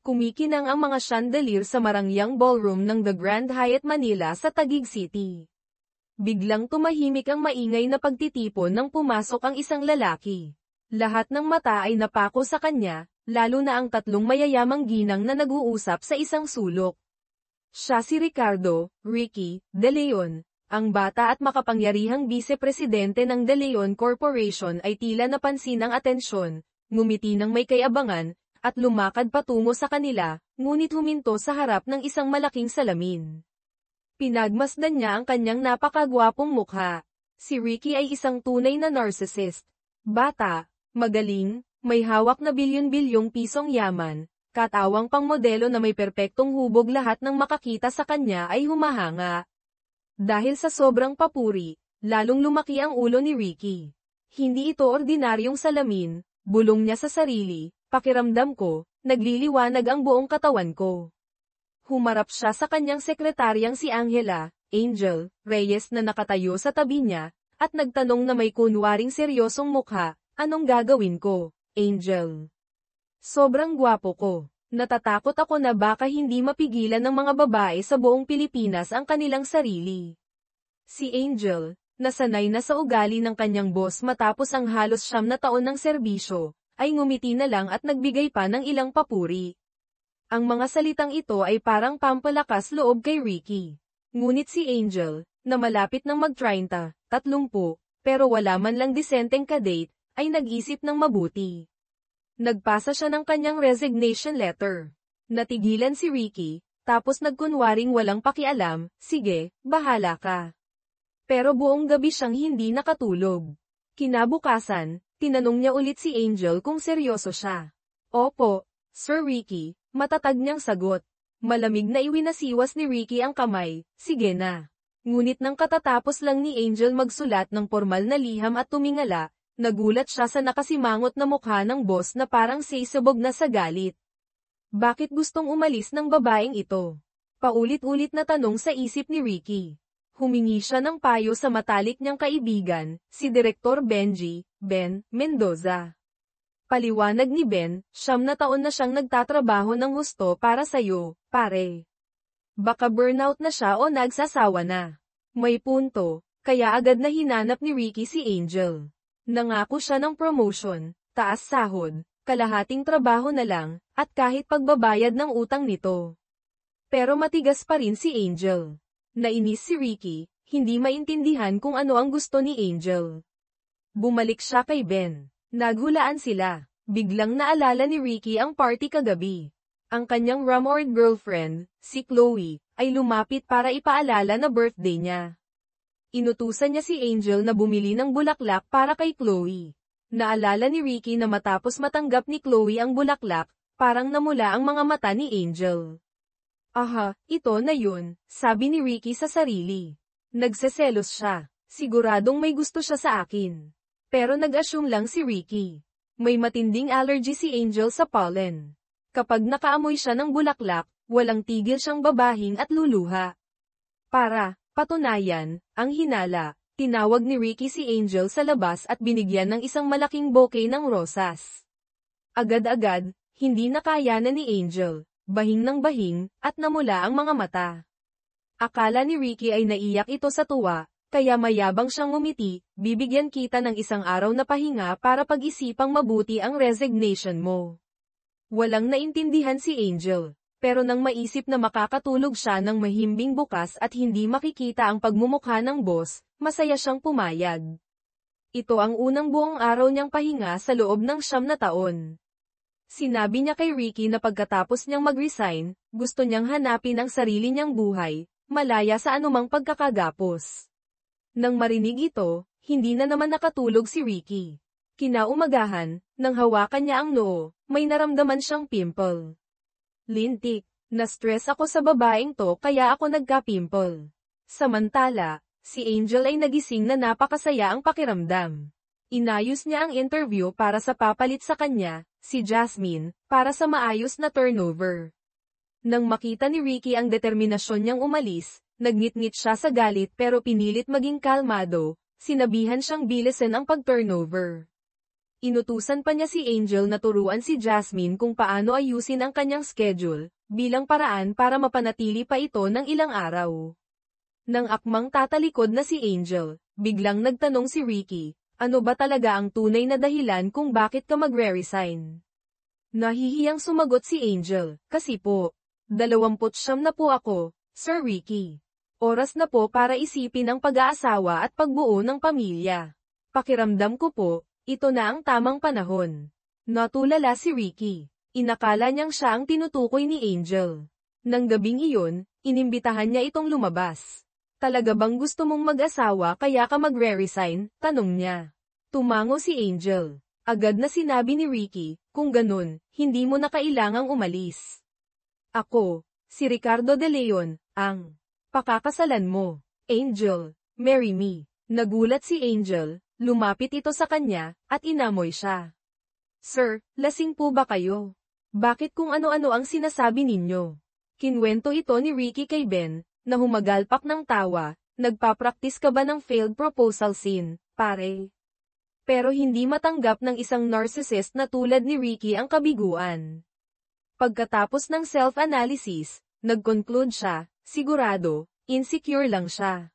Kumikinang ang mga chandelier sa Marangyang Ballroom ng The Grand Hyatt Manila sa Taguig City. Biglang tumahimik ang maingay na pagtitipon nang pumasok ang isang lalaki. Lahat ng mata ay napako sa kanya, lalo na ang tatlong mayayamang ginang na nag-uusap sa isang sulok. Siya si Ricky De Leon. Ang bata at makapangyarihang vice-presidente ng De Leon Corporation ay tila napansin ang atensyon, ngumiti ng may kayabangan, at lumakad patungo sa kanila, ngunit huminto sa harap ng isang malaking salamin. Pinagmasdan niya ang kanyang napakagwapong mukha. Si Ricky ay isang tunay na narcissist. Bata, magaling, may hawak na bilyon-bilyong pisong yaman, katawang pang modelo na may perpektong hubog, lahat ng makakita sa kanya ay humahanga. Dahil sa sobrang papuri, lalong lumaki ang ulo ni Ricky. Hindi ito ordinaryong salamin, bulong niya sa sarili. Pakiramdam ko, nagliliwanag ang buong katawan ko. Humarap siya sa kanyang sekretaryang si Angel Reyes na nakatayo sa tabi niya, at nagtanong na may kunwaring seryosong mukha, anong gagawin ko, Angel? Sobrang gwapo ko. Natatakot ako na baka hindi mapigilan ng mga babae sa buong Pilipinas ang kanilang sarili. Si Angel, nasanay na sa ugali ng kanyang boss matapos ang halos 9 na taon ng serbisyo, ay ngumiti na lang at nagbigay pa ng ilang papuri. Ang mga salitang ito ay parang pampalakas loob kay Ricky. Ngunit si Angel, na malapit ng mag-30, 30, pero wala man lang disenteng kadate, ay nag-isip ng mabuti. Nagpasa siya ng kanyang resignation letter. Natigilan si Ricky, tapos nagkunwaring walang pakialam, sige, bahala ka. Pero buong gabi siyang hindi nakatulog. Kinabukasan, tinanong niya ulit si Angel kung seryoso siya. Opo, Sir Ricky, matatag niyang sagot. Malamig na iwinasiwas ni Ricky ang kamay, sige na. Ngunit nang katatapos lang ni Angel magsulat ng formal na liham at tumingala, nagulat siya sa nakasimangot na mukha ng boss na parang sisabog na sa galit. Bakit gustong umalis ng babaeng ito? Paulit-ulit na tanong sa isip ni Ricky. Humingi siya ng payo sa matalik niyang kaibigan, si Direktor Ben Mendoza. Paliwanag ni Ben, 9 na taon na siyang nagtatrabaho ng husto para sa'yo, pare. Baka burnout na siya o nagsasawa na. May punto, kaya agad na hinanap ni Ricky si Angel. Nangako siya ng promotion, taas sahod, kalahating trabaho na lang, at kahit pagbabayad ng utang nito. Pero matigas pa rin si Angel. Nainis si Ricky, hindi maintindihan kung ano ang gusto ni Angel. Bumalik siya kay Ben. Naghulaan sila. Biglang naalala ni Ricky ang party kagabi. Ang kanyang rumored girlfriend, si Chloe, ay lumapit para ipaalala na birthday niya. Inutusan niya si Angel na bumili ng bulaklak para kay Chloe. Naalala ni Ricky na matapos matanggap ni Chloe ang bulaklak, parang namula ang mga mata ni Angel. Aha, ito na yun, sabi ni Ricky sa sarili. Nagseselos siya. Siguradong may gusto siya sa akin. Pero nag-assume lang si Ricky. May matinding allergy si Angel sa pollen. Kapag nakaamoy siya ng bulaklak, walang tigil siyang babahing at luluha. Para patunayan ang hinala, tinawag ni Ricky si Angel sa labas at binigyan ng isang malaking bouquet ng rosas. Agad-agad, hindi nakayanan ni Angel. Bahing ng bahing, at namula ang mga mata. Akala ni Ricky ay naiyak ito sa tuwa, kaya mayabang siyang ngumiti, bibigyan kita ng isang araw na pahinga para pag-isipang mabuti ang resignation mo. Walang naintindihan si Angel, pero nang maisip na makakatulog siya ng mahimbing bukas at hindi makikita ang pagmumukha ng boss, masaya siyang pumayag. Ito ang unang buong araw niyang pahinga sa loob ng 9 na taon. Sinabi niya kay Ricky na pagkatapos niyang mag-resign, gusto niyang hanapin ang sarili niyang buhay, malaya sa anumang pagkakagapos. Nang marinig ito, hindi na naman nakatulog si Ricky. Kinaumagahan, nang hawakan niya ang noo, may naramdaman siyang pimple. Lintik, na-stress ako sa babaeng to kaya ako nagka-pimple. Samantala, si Angel ay nagising na napakasaya ang pakiramdam. Inayos niya ang interview para sa papalit sa kanya, si Jasmine, para sa maayos na turnover. Nang makita ni Ricky ang determinasyon niyang umalis, nagngit-ngit siya sa galit pero pinilit maging kalmado, sinabihan siyang bilisan ang pag-turnover. Inutusan pa niya si Angel na turuan si Jasmine kung paano ayusin ang kanyang schedule, bilang paraan para mapanatili pa ito ng ilang araw. Nang akmang tatalikod na si Angel, biglang nagtanong si Ricky, ano ba talaga ang tunay na dahilan kung bakit ka magre-resign? Nahihiyang sumagot si Angel, kasi po, 29 na po ako, Sir Ricky. Oras na po para isipin ang pag-aasawa at pagbuo ng pamilya. Pakiramdam ko po, ito na ang tamang panahon. Natulala si Ricky. Inakala niyang siya ang tinutukoy ni Angel. Nang gabing iyon, inimbitahan niya itong lumabas. Talaga bang gusto mong mag-asawa kaya ka magre-resign? Tanong niya. Tumango si Angel. Agad na sinabi ni Ricky, kung ganun, hindi mo na kailangang umalis. Ako, si Ricardo De Leon, ang pakakasalan mo. Angel, marry me. Nagulat si Angel. Lumapit ito sa kanya, at inamoy siya. Sir, lasing po ba kayo? Bakit kung ano-ano ang sinasabi ninyo? Kinwento ito ni Ricky kay Ben, na humagalpak ng tawa, nagpa-practice ka ba ng failed proposal scene, pare? Pero hindi matanggap ng isang narcissist na tulad ni Ricky ang kabiguan. Pagkatapos ng self-analysis, nag-conclude siya, sigurado, insecure lang siya.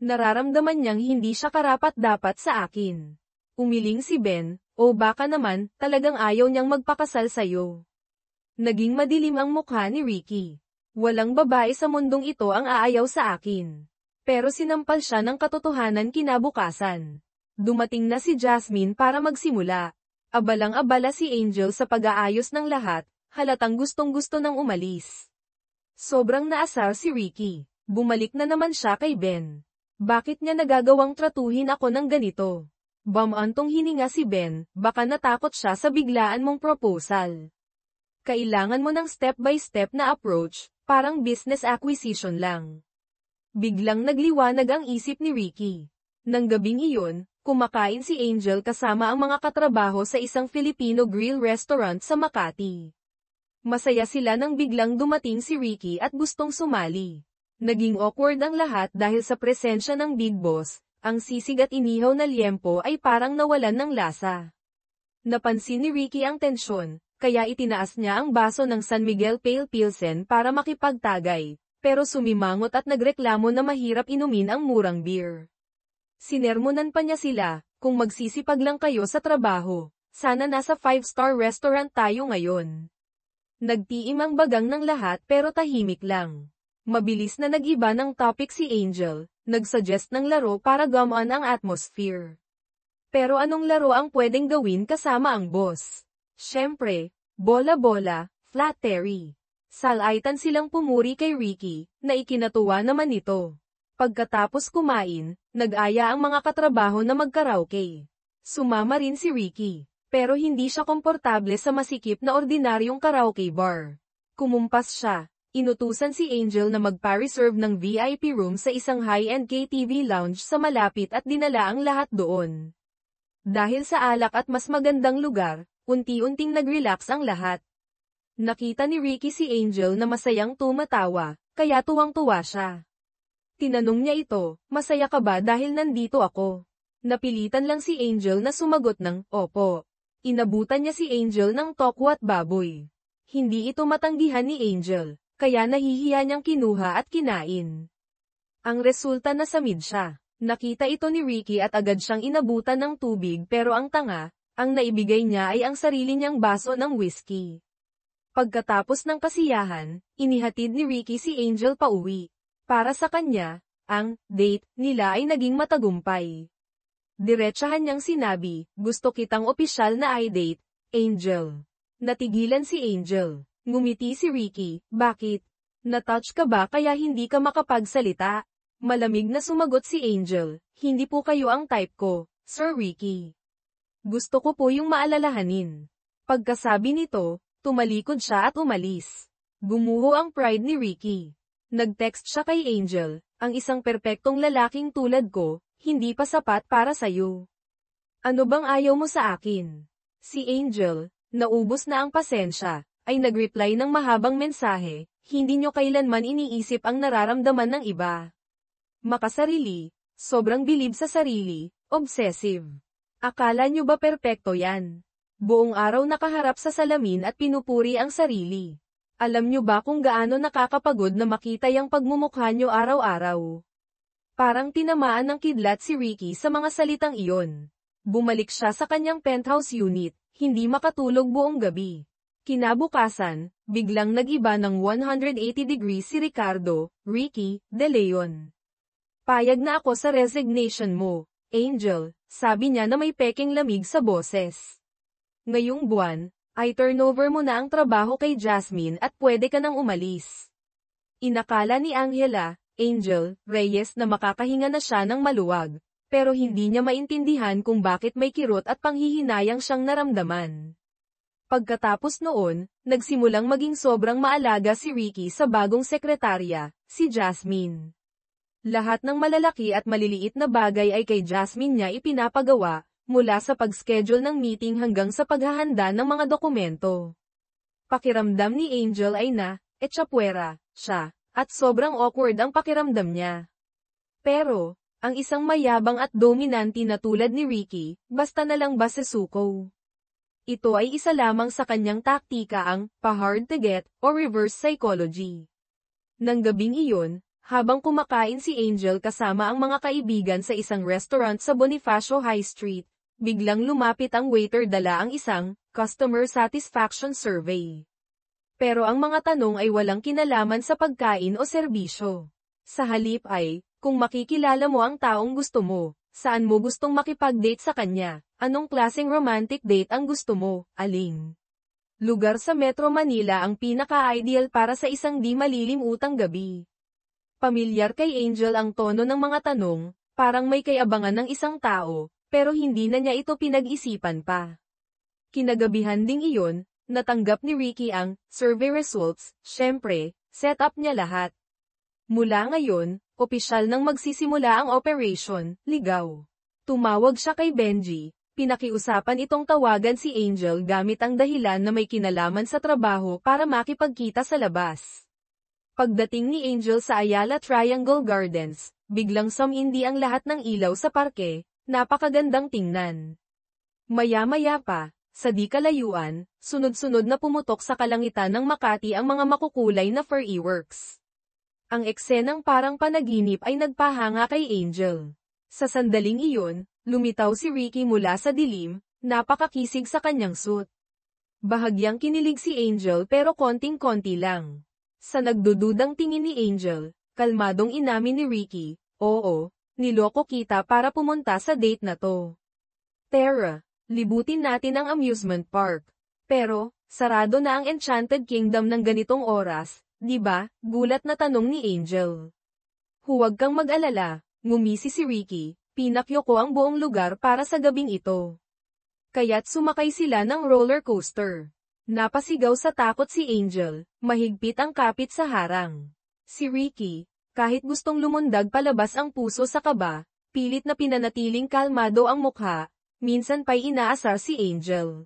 Nararamdaman niyang hindi siya karapat-dapat sa akin. Umiling si Ben, o baka naman, talagang ayaw niyang magpakasal sa'yo. Naging madilim ang mukha ni Ricky. Walang babae sa mundong ito ang aayaw sa akin. Pero sinampal siya ng katotohanan kinabukasan. Dumating na si Jasmine para magsimula. Abalang-abala si Angel sa pag-aayos ng lahat, halatang gustong-gusto nang umalis. Sobrang naasar si Ricky. Bumalik na naman siya kay Ben. Bakit niya nagagawang tratuhin ako ng ganito? Bamantong hininga si Ben, baka natakot siya sa biglaan mong proposal. Kailangan mo ng step-by-step na approach, parang business acquisition lang. Biglang nagliwanag ang isip ni Ricky. Nang gabing iyon, kumakain si Angel kasama ang mga katrabaho sa isang Filipino grill restaurant sa Makati. Masaya sila nang biglang dumating si Ricky at gustong sumali. Naging awkward ang lahat dahil sa presensya ng Big Boss, ang sisig at inihaw na liempo ay parang nawalan ng lasa. Napansin ni Ricky ang tensyon, kaya itinaas niya ang baso ng San Miguel Pale Pilsen para makipagtagay, pero sumimangot at nagreklamo na mahirap inumin ang murang beer. Sinermonan pa niya sila, kung magsisipag lang kayo sa trabaho, sana nasa 5-star restaurant tayo ngayon. Nagtiim ang bagang ng lahat pero tahimik lang. Mabilis na nag-iba ng topic si Angel, nagsuggest ng laro para gumaan ang atmosphere. Pero anong laro ang pwedeng gawin kasama ang boss? Siyempre, bola-bola, flat Terry. Salaitan silang pumuri kay Ricky, na ikinatuwa naman ito. Pagkatapos kumain, nag-aya ang mga katrabaho na mag-karaoke. Sumama rin si Ricky, pero hindi siya komportable sa masikip na ordinaryong karaoke bar. Kumumpas siya. Inutusan si Angel na magpa-reserve ng VIP room sa isang high-end KTV lounge sa malapit at dinala ang lahat doon. Dahil sa alak at mas magandang lugar, unti-unting nag-relax ang lahat. Nakita ni Ricky si Angel na masayang tumatawa, kaya tuwang-tuwa siya. Tinanong niya ito, masaya ka ba dahil nandito ako? Napilitan lang si Angel na sumagot ng, opo. Inabutan niya si Angel ng toko at baboy. Hindi ito matanggihan ni Angel. Kaya nahihiya niyang kinuha at kinain. Ang resulta na samid siya. Nakita ito ni Ricky at agad siyang inabutan ng tubig pero ang tanga, ang naibigay niya ay ang sarili niyang baso ng whiskey. Pagkatapos ng kasiyahan, inihatid ni Ricky si Angel pauwi. Para sa kanya, ang date nila ay naging matagumpay. Diretsahan niyang sinabi, gusto kitang opisyal na i-date, Angel. Natigilan si Angel. Ngumiti si Ricky, bakit? Na-touch ka ba kaya hindi ka makapagsalita? Malamig na sumagot si Angel, hindi po kayo ang type ko, Sir Ricky. Gusto ko po yung maalalahanin. Pagkasabi nito, tumalikod siya at umalis. Gumuho ang pride ni Ricky. Nag-text siya kay Angel, ang isang perpektong lalaking tulad ko, hindi pa sapat para sayo. Ano bang ayaw mo sa akin? Si Angel, naubos na ang pasensya. Ay nag-reply ng mahabang mensahe, hindi nyo kailanman iniisip ang nararamdaman ng iba. Makasarili, sobrang bilib sa sarili, obsessive. Akala nyo ba perpekto yan? Buong araw nakaharap sa salamin at pinupuri ang sarili. Alam nyo ba kung gaano nakakapagod na makita yung pagmumukha nyo araw-araw? Parang tinamaan ng kidlat si Ricky sa mga salitang iyon. Bumalik siya sa kanyang penthouse unit, hindi makatulog buong gabi. Kinabukasan, biglang nag-iba ng 180 degrees si Ricky, De Leon. Payag na ako sa resignation mo, Angel, sabi niya na may peking lamig sa boses. Ngayong buwan, ay turnover mo na ang trabaho kay Jasmine at pwede ka nang umalis. Inakala ni Angel Reyes na makakahinga na siya ng maluwag, pero hindi niya maintindihan kung bakit may kirot at panghihinayang siyang naramdaman. Pagkatapos noon, nagsimulang maging sobrang maalaga si Ricky sa bagong sekretarya, si Jasmine. Lahat ng malalaki at maliliit na bagay ay kay Jasmine niya ipinapagawa, mula sa pag-schedule ng meeting hanggang sa paghahanda ng mga dokumento. Pakiramdam ni Angel ay echapwera siya, at sobrang awkward ang pakiramdam niya. Pero, ang isang mayabang at dominante na tulad ni Ricky, basta na lang ba sesuko? Ito ay isa lamang sa kanyang taktika ang pa-hard to get o reverse psychology. Nang gabing iyon, habang kumakain si Angel kasama ang mga kaibigan sa isang restaurant sa Bonifacio High Street, biglang lumapit ang waiter dala ang isang customer satisfaction survey. Pero ang mga tanong ay walang kinalaman sa pagkain o serbisyo. Sa halip ay, kung makikilala mo ang taong gusto mo, saan mo gustong makipag-date sa kanya? Anong klaseng romantic date ang gusto mo, aling? Lugar sa Metro Manila ang pinaka-ideal para sa isang di malilimutang gabi. Pamilyar kay Angel ang tono ng mga tanong, parang may kayabangan ng isang tao, pero hindi na niya ito pinag-isipan pa. Kinagabihan ding iyon, natanggap ni Ricky ang survey results, syempre, set up niya lahat. Mula ngayon, opisyal nang magsisimula ang operation, ligaw. Tumawag siya kay Benji, pinakiusapan itong tawagan si Angel gamit ang dahilan na may kinalaman sa trabaho para makipagkita sa labas. Pagdating ni Angel sa Ayala Triangle Gardens, biglang sumindi ang lahat ng ilaw sa parke, napakagandang tingnan. Maya-maya pa, sa di kalayuan, sunod-sunod na pumutok sa kalangitan ng Makati ang mga makukulay na fireworks. Ang eksenang parang panaginip ay nagpahanga kay Angel. Sa sandaling iyon, lumitaw si Ricky mula sa dilim, napakakisig sa kanyang suit. Bahagyang kinilig si Angel pero konting-konti lang. Sa nagdududang tingin ni Angel, kalmadong inamin ni Ricky, oo, niloko kita para pumunta sa date na to. Tara, libutin natin ang amusement park. Pero, sarado na ang Enchanted Kingdom ng ganitong oras, di ba? Gulat na tanong ni Angel. Huwag kang mag-alala. Ngumisi si Ricky, pinakyo ko ang buong lugar para sa gabing ito. Kaya't sumakay sila ng roller coaster. Napasigaw sa takot si Angel, mahigpit ang kapit sa harang. Si Ricky, kahit gustong lumundag palabas ang puso sa kaba, pilit na pinanatiling kalmado ang mukha, minsan pa'y inaasar si Angel.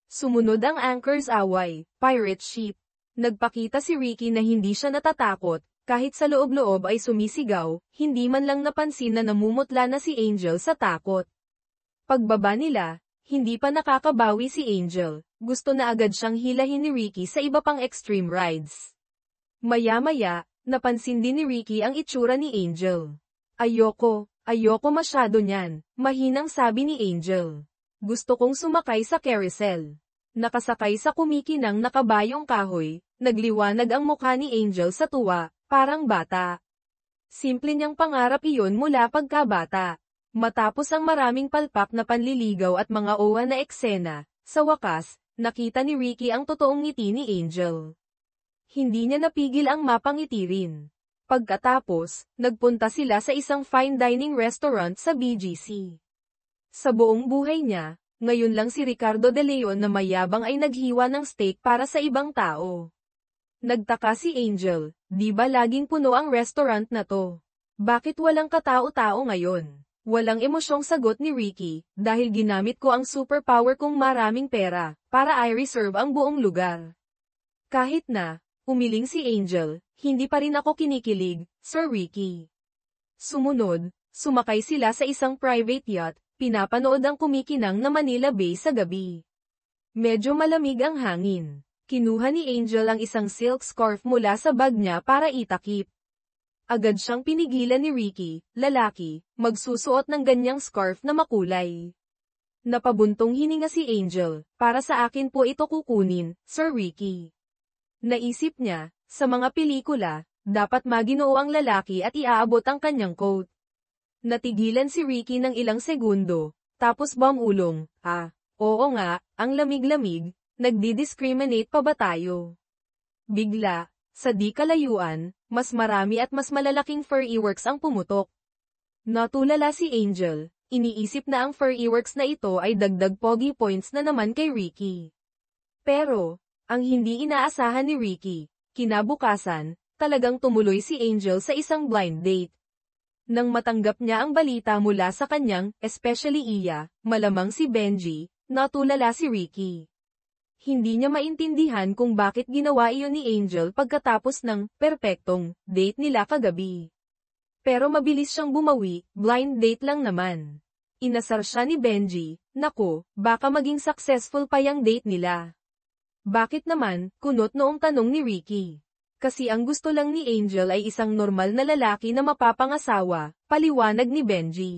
Sumunod ang anchor's away, pirate ship. Nagpakita si Ricky na hindi siya natatakot. Kahit sa loob-loob ay sumisigaw, hindi man lang napansin na namumutla na si Angel sa takot. Pagbaba nila, hindi pa nakakabawi si Angel, gusto na agad siyang hilahin ni Ricky sa iba pang extreme rides. Maya-maya, napansin din ni Ricky ang itsura ni Angel. Ayoko masyado niyan, mahinang sabi ni Angel. Gusto kong sumakay sa carousel. Nakasakay sa kumikinang nakabayong kahoy, nagliwanag ang mukha ni Angel sa tuwa. Parang bata. Simple niyang pangarap iyon mula pagkabata. Matapos ang maraming palpak na panliligaw at mga owa na eksena, sa wakas, nakita ni Ricky ang totoong ngiti ni Angel. Hindi niya napigil ang mapangiti rin. Pagkatapos, nagpunta sila sa isang fine dining restaurant sa BGC. Sa buong buhay niya, ngayon lang si Ricardo De Leon na mayabang ay naghiwa ng steak para sa ibang tao. Nagtaka si Angel, di ba laging puno ang restaurant na to? Bakit walang katao-tao ngayon? Walang emosyong sagot ni Ricky, dahil ginamit ko ang superpower kong maraming pera, para i-reserve ang buong lugar. Kahit na, umiling si Angel, hindi pa rin ako kinikilig, Sir Ricky. Sumunod, sumakay sila sa isang private yacht, pinapanood ang kumikinang na Manila Bay sa gabi. Medyo malamig ang hangin. Kinuha ni Angel ang isang silk scarf mula sa bag niya para itakip. Agad siyang pinigilan ni Ricky, lalaki, magsusuot ng ganyang scarf na makulay. Napabuntong hininga si Angel, para sa akin po ito kukunin, Sir Ricky. Naisip niya, sa mga pelikula, dapat maginoo ang lalaki at iaabot ang kanyang coat. Natigilan si Ricky ng ilang segundo, tapos bumulong, oo nga, ang lamig-lamig, nagdi-discriminate pa ba tayo? Bigla, sa di kalayuan, mas marami at mas malalaking furry works ang pumutok. Natulala si Angel, iniisip na ang furry works na ito ay dagdag pogi points na naman kay Ricky. Pero, ang hindi inaasahan ni Ricky, kinabukasan, talagang tumuloy si Angel sa isang blind date. Nang matanggap niya ang balita mula sa kanyang, especially iya, malamang si Benji, natulala si Ricky. Hindi niya maintindihan kung bakit ginawa iyon ni Angel pagkatapos ng perpektong date nila kagabi. Pero mabilis siyang bumawi, blind date lang naman. Inasar siya ni Benji, nako, baka maging successful pa yung date nila. Bakit naman, kunot noong tanong ni Ricky. Kasi ang gusto lang ni Angel ay isang normal na lalaki na mapapangasawa, paliwanag ni Benji.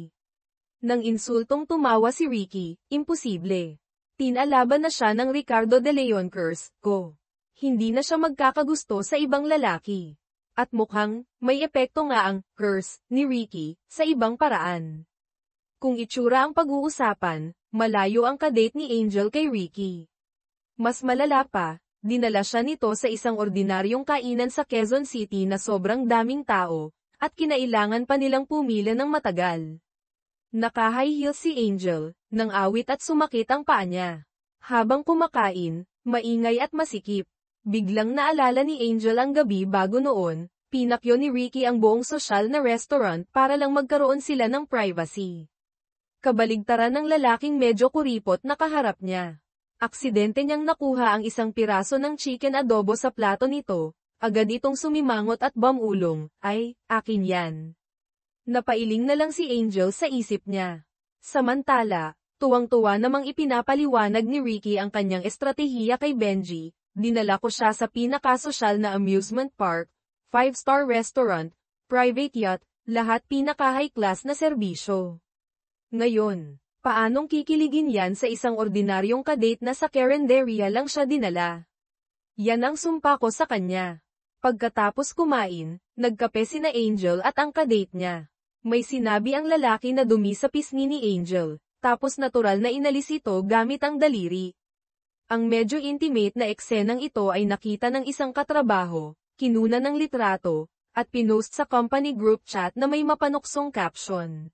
Nang insultong tumawa si Ricky, imposible. Tinalaban na siya ng Ricardo de Leon curse ko. Hindi na siya magkakagusto sa ibang lalaki. At mukhang, may epekto nga ang curse ni Ricky sa ibang paraan. Kung itsura ang pag-uusapan, malayo ang kadate ni Angel kay Ricky. Mas malala pa, dinala siya nito sa isang ordinaryong kainan sa Quezon City na sobrang daming tao, at kinailangan pa nilang pumila ng matagal. Naka-high heels si Angel, nang awit at sumakit ang paa niya. Habang kumakain, maingay at masikip. Biglang naalala ni Angel ang gabi bago noon, pinakyo ni Ricky ang buong sosyal na restaurant para lang magkaroon sila ng privacy. Kabaligtaran ng lalaking medyo kuripot na kaharap niya. Aksidente niyang nakuha ang isang piraso ng chicken adobo sa plato nito, agad itong sumimangot at bumulong, ay, akin yan. Napailing na lang si Angel sa isip niya. Samantala, tuwang-tuwa namang ipinapaliwanag ni Ricky ang kanyang estratehiya kay Benji, dinala ko siya sa pinakasosyal na amusement park, 5-star restaurant, private yacht, lahat pinaka-high class na serbisyo. Ngayon, paanong kikiligin yan sa isang ordinaryong kadate na sa Carinderia lang siya dinala? Yan ang sumpa ko sa kanya. Pagkatapos kumain, nagkape sina Angel at ang kadate niya. May sinabi ang lalaki na dumi sa pisngi ni Angel, tapos natural na inalis ito gamit ang daliri. Ang medyo intimate na eksenang ito ay nakita ng isang katrabaho, kinuna ng litrato, at pinost sa company group chat na may mapanuksong caption.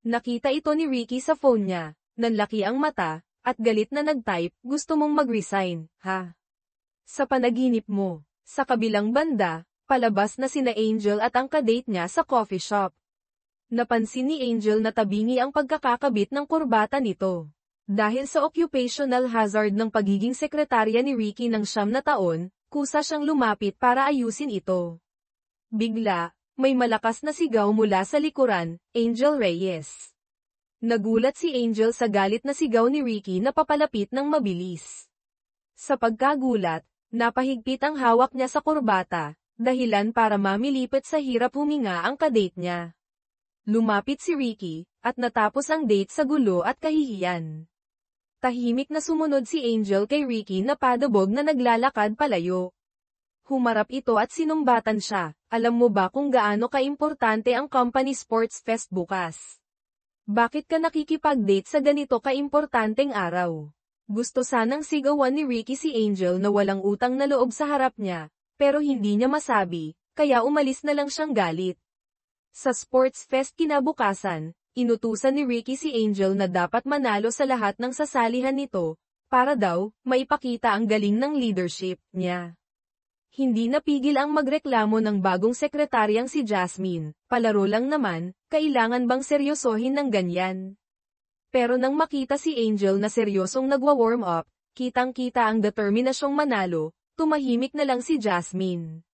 Nakita ito ni Ricky sa phone niya, nanlaki ang mata, at galit na nag-type, gusto mong mag-resign, ha? Sa panaginip mo. Sa kabilang banda, palabas na sina Angel at ang kadate niya sa coffee shop. Napansin ni Angel na tabingi ang pagkakakabit ng kurbata nito. Dahil sa occupational hazard ng pagiging sekretarya ni Ricky ng 9 na taon, kusa siyang lumapit para ayusin ito. Bigla, may malakas na sigaw mula sa likuran, Angel Reyes. Nagulat si Angel sa galit na sigaw ni Ricky na papalapit ng mabilis. Sa pagkagulat, napahigpit ang hawak niya sa kurbata, dahilan para mamilipit sa hirap huminga ang kadate niya. Lumapit si Ricky, at natapos ang date sa gulo at kahihiyan. Tahimik na sumunod si Angel kay Ricky na padabog na naglalakad palayo. Humarap ito at sinumbatan siya, alam mo ba kung gaano kaimportante ang company sports fest bukas? Bakit ka nakikipag-date sa ganito kaimportanteng araw? Gusto sanang sigawan ni Ricky si Angel na walang utang na loob sa harap niya, pero hindi niya masabi, kaya umalis na lang siyang galit. Sa sports fest kinabukasan, inutusan ni Ricky si Angel na dapat manalo sa lahat ng sasalihan nito, para daw, maipakita ang galing ng leadership niya. Hindi napigil ang magreklamo ng bagong sekretaryang si Jasmine, palaro lang naman, kailangan bang seryosohin ng ganyan? Pero nang makita si Angel na seryosong nagwa-warm up, kitang-kita ang determinasyong manalo, tumahimik na lang si Jasmine.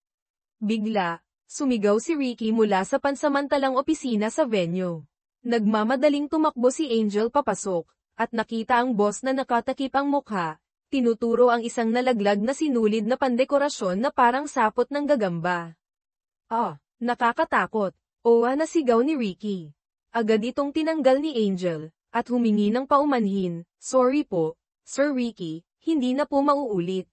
Bigla, sumigaw si Ricky mula sa pansamantalang opisina sa venue. Nagmamadaling tumakbo si Angel papasok, at nakita ang boss na nakatakip ang mukha, tinuturo ang isang nalaglag na sinulid na pandekorasyon na parang sapot ng gagamba. Ah, nakakatakot, owa na sigaw ni Ricky. Agad itong tinanggal ni Angel, at humingi ng paumanhin, sorry po, Sir Ricky, hindi na po mauulit.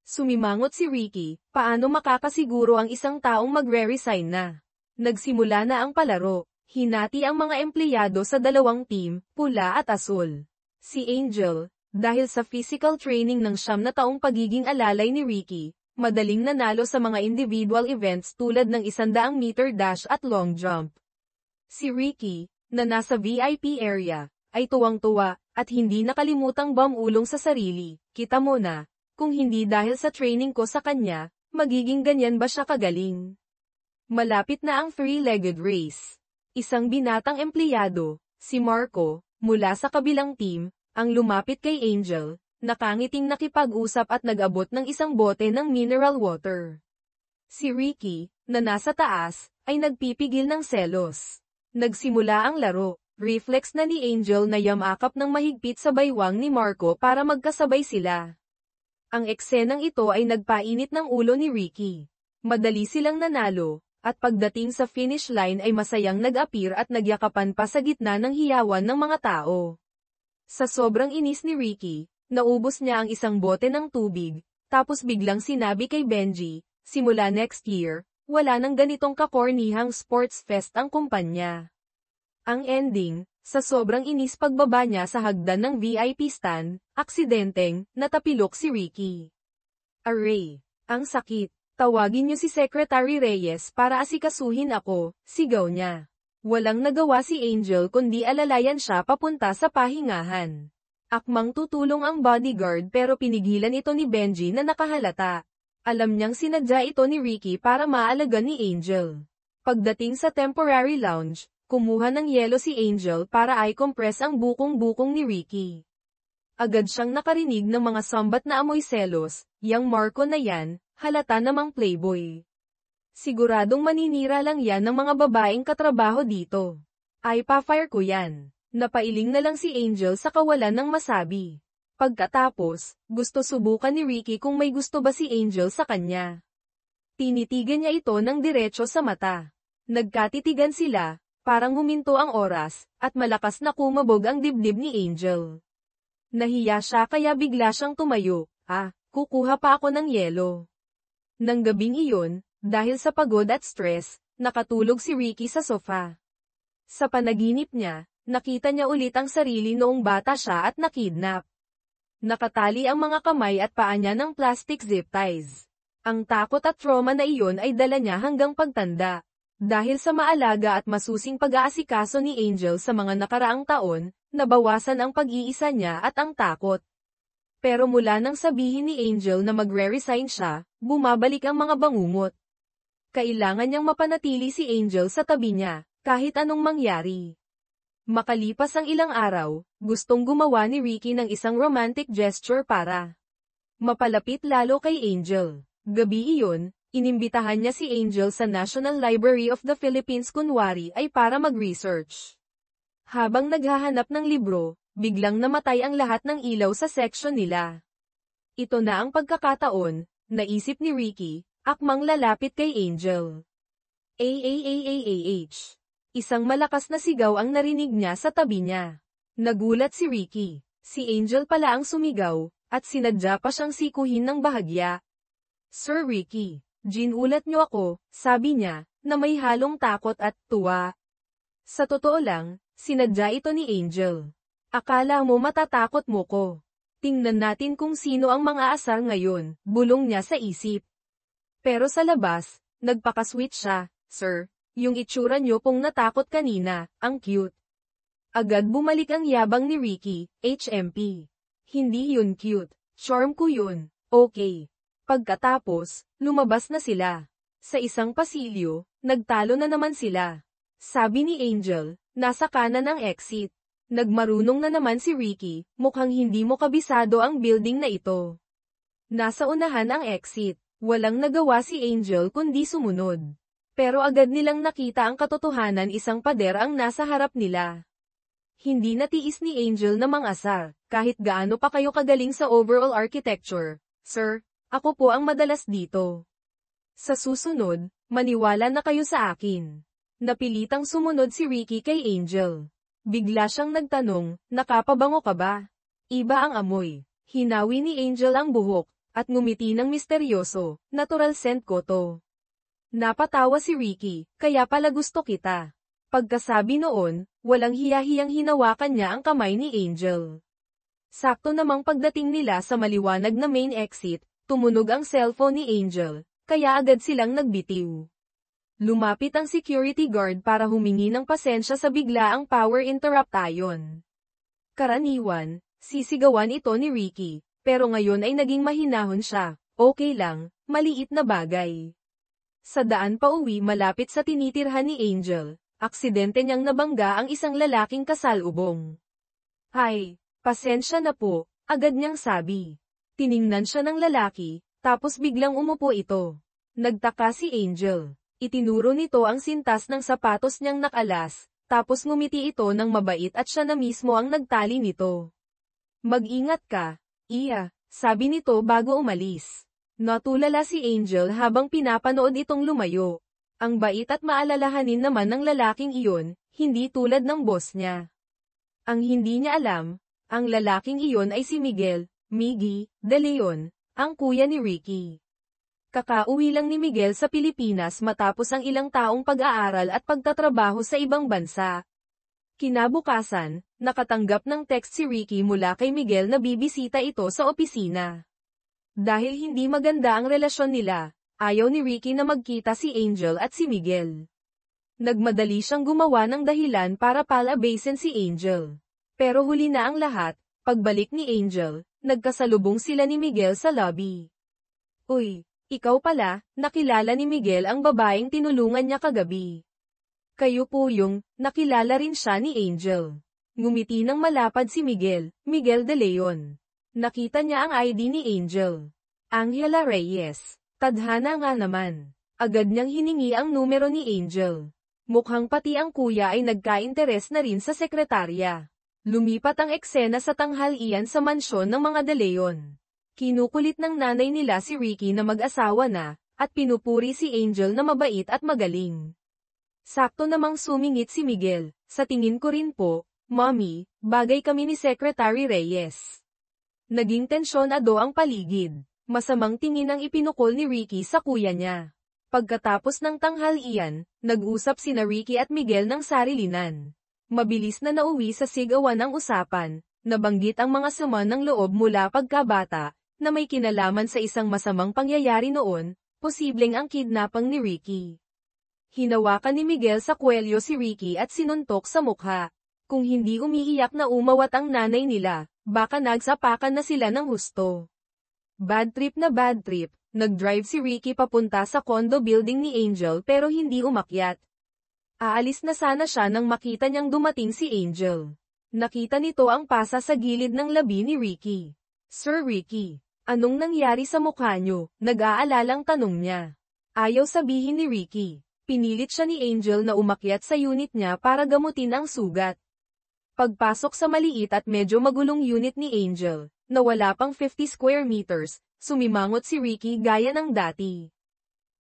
Sumimangot si Ricky, paano makakasiguro ang isang taong magre-resign na? Nagsimula na ang palaro. Hinati ang mga empleyado sa dalawang team, pula at asul. Si Angel, dahil sa physical training ng 9 na taong pagiging alalay ni Ricky, madaling nanalo sa mga individual events tulad ng 100-meter dash at long jump. Si Ricky, na nasa VIP area, ay tuwang-tuwa, at hindi nakalimutang bumulong sa sarili, kita mo na, kung hindi dahil sa training ko sa kanya, magiging ganyan ba siya kagaling? Malapit na ang 3-legged race. Isang binatang empleyado, si Marco, mula sa kabilang team, ang lumapit kay Angel, nakangiting nakipag-usap at nag-abot ng isang bote ng mineral water. Si Ricky, na nasa taas, ay nagpipigil ng selos. Nagsimula ang laro, reflex na ni Angel na yamakap ng mahigpit sa baywang ni Marco para magkasabay sila. Ang eksenang ito ay nagpainit ng ulo ni Ricky. Madali silang nanalo. At pagdating sa finish line ay masayang nag-appear at nagyakapan pa sa gitna ng hiyawan ng mga tao. Sa sobrang inis ni Ricky, naubos niya ang isang bote ng tubig, tapos biglang sinabi kay Benji, simula next year, wala nang ganitong kakornihang sports fest ang kumpanya. Ang ending, sa sobrang inis pagbaba niya sa hagdan ng VIP stand, aksidenteng, natapilok si Ricky. Aray, ang sakit. Tawagin niyo si Secretary Reyes para asikasuhin ako, sigaw niya. Walang nagawa si Angel kundi alalayan siya papunta sa pahingahan. Akmang tutulong ang bodyguard pero pinigilan ito ni Benji na nakahalata. Alam niyang sinadya ito ni Ricky para maalagan ni Angel. Pagdating sa temporary lounge, kumuha ng yelo si Angel para i-compress ang bukong-bukong ni Ricky. Agad siyang nakarinig ng mga sambat na amoy selos, yang Marco na yan, halata namang playboy. Siguradong maninira lang yan ng mga babaeng katrabaho dito. Ay pa-fire ko yan. Napailing na lang si Angel sa kawalan ng masabi. Pagkatapos, gusto subukan ni Ricky kung may gusto ba si Angel sa kanya. Tinitigan niya ito ng diretso sa mata. Nagkatitigan sila, parang huminto ang oras, at malakas na kumabog ang dibdib ni Angel. Nahiya siya kaya bigla siyang tumayo, kukuha pa ako ng yelo. Nang gabing iyon, dahil sa pagod at stress, nakatulog si Ricky sa sofa. Sa panaginip niya, nakita niya ulit ang sarili noong bata siya at nakidnap. Nakatali ang mga kamay at paa niya ng plastic zip ties. Ang takot at trauma na iyon ay dala niya hanggang pagtanda. Dahil sa maalaga at masusing pag-aasikaso ni Angel sa mga nakaraang taon, nabawasan ang pag-iisa niya at ang takot. Pero mula nang sabihin ni Angel na magre-resign siya, bumabalik ang mga bangungot. Kailangan niyang mapanatili si Angel sa tabi niya, kahit anong mangyari. Makalipas ang ilang araw, gustong gumawa ni Ricky ng isang romantic gesture para mapalapit lalo kay Angel. Gabi iyon, inimbitahan niya si Angel sa National Library of the Philippines kunwari ay para mag-research. Habang naghahanap ng libro, biglang namatay ang lahat ng ilaw sa section nila. Ito na ang pagkakataon, naisip ni Ricky, akmang lalapit kay Angel. Aaaaaah. Isang malakas na sigaw ang narinig niya sa tabi niya. Nagulat si Ricky. Si Angel pala ang sumigaw, at sinadya pa siyang sikuhin ng bahagya. Sir Ricky, ginulat niyo ako, sabi niya, na may halong takot at tuwa. Sa totoo lang, sinadya ito ni Angel. Akala mo matatakot mo ko. Tingnan natin kung sino ang mga asar ngayon, bulong niya sa isip. Pero sa labas, nagpaka-sweet siya, sir, yung itsura niyo pong natakot kanina, ang cute. Agad bumalik ang yabang ni Ricky, HMP. Hindi yun cute, charm ko yun, okay. Pagkatapos, lumabas na sila. Sa isang pasilyo, nagtalo na naman sila. Sabi ni Angel, nasa kanan ang exit. Nagmarunong na naman si Ricky, mukhang hindi mo kabisado ang building na ito. Nasa unahan ang exit, walang nagawa si Angel kundi sumunod. Pero agad nilang nakita ang katotohanan, isang pader ang nasa harap nila. Hindi natiis ni Angel na mangasar, kahit gaano pa kayo kagaling sa overall architecture. Sir, ako po ang madalas dito. Sa susunod, maniwala na kayo sa akin. Napilitang sumunod si Ricky kay Angel. Bigla siyang nagtanong, nakapabango ka ba? Iba ang amoy. Hinawi ni Angel ang buhok, at ngumiti ng misteryoso, natural scent ko to. Napatawa si Ricky, kaya pala gusto kita. Pagkasabi noon, walang hiya-hiyang hinawakan niya ang kamay ni Angel. Sakto namang pagdating nila sa maliwanag na main exit, tumunog ang cellphone ni Angel, kaya agad silang nagbitiw. Lumapit ang security guard para humingi ng pasensya sa biglaang power interrupt ayon. Karaniwan, sisigawan ito ni Ricky, pero ngayon ay naging mahinahon siya, okay lang, maliit na bagay. Sa daan pa uwi malapit sa tinitirhan ni Angel, aksidente niyang nabangga ang isang lalaking kasalubong. Ay, pasensya na po, agad niyang sabi. Tiningnan siya ng lalaki, tapos biglang umupo ito. Nagtaka si Angel. Itinuro nito ang sintas ng sapatos niyang nakalas, tapos ngumiti ito ng mabait at siya na mismo ang nagtali nito. Mag-ingat ka, Iya, sabi nito bago umalis. Natulala si Angel habang pinapanood itong lumayo. Ang bait at maalalahanin naman ng lalaking iyon, hindi tulad ng boss niya. Ang hindi niya alam, ang lalaking iyon ay si Miguel, Miggy, De Leon, ang kuya ni Ricky. Kakauwi lang ni Miguel sa Pilipinas matapos ang ilang taong pag-aaral at pagtatrabaho sa ibang bansa. Kinabukasan, nakatanggap ng text si Ricky mula kay Miguel na bibisita ito sa opisina. Dahil hindi maganda ang relasyon nila, ayaw ni Ricky na magkita si Angel at si Miguel. Nagmadali siyang gumawa ng dahilan para palabasin si Angel. Pero huli na ang lahat, pagbalik ni Angel, nagkasalubong sila ni Miguel sa lobby. Uy, ikaw pala, nakilala ni Miguel ang babaeng tinulungan niya kagabi. Kayo po yung, nakilala rin siya ni Angel. Ngumiti ng malapad si Miguel, Miguel De Leon. Nakita niya ang ID ni Angel. Angela Reyes. Tadhana nga naman. Agad niyang hiningi ang numero ni Angel. Mukhang pati ang kuya ay nagka-interes na rin sa sekretarya. Lumipat ang eksena sa tanghalian sa mansyon ng mga De Leon. Kinukulit ng nanay nila si Ricky na mag-asawa na, at pinupuri si Angel na mabait at magaling. Sakto namang sumingit si Miguel, sa tingin ko rin po, Mommy, bagay kami ni Secretary Reyes. Naging tensyonado ang paligid. Masamang tingin ang ipinukol ni Ricky sa kuya niya. Pagkatapos ng tanghalian, nag-usap sina Ricky at Miguel ng sarilinan. Mabilis na nauwi sa sigawan ang usapan, nabanggit ang mga sama ng loob mula pagkabata, na may kinalaman sa isang masamang pangyayari noon, posibleng ang kidnapang ni Ricky. Hinawakan ni Miguel sa kwelyo si Ricky at sinuntok sa mukha. Kung hindi umiiyak na umawat ang nanay nila, baka nagsapakan na sila ng husto. Bad trip, nag-drive si Ricky papunta sa condo building ni Angel pero hindi umakyat. Aalis na sana siya nang makita niyang dumating si Angel. Nakita nito ang pasa sa gilid ng labi ni Ricky. Sir Ricky, anong nangyari sa mukha niyo? Nag-aalalang tanong niya. Ayaw sabihin ni Ricky. Pinilit siya ni Angel na umakyat sa unit niya para gamutin ang sugat. Pagpasok sa maliit at medyo magulong unit ni Angel, na wala pang 50 square meters, sumimangot si Ricky gaya ng dati.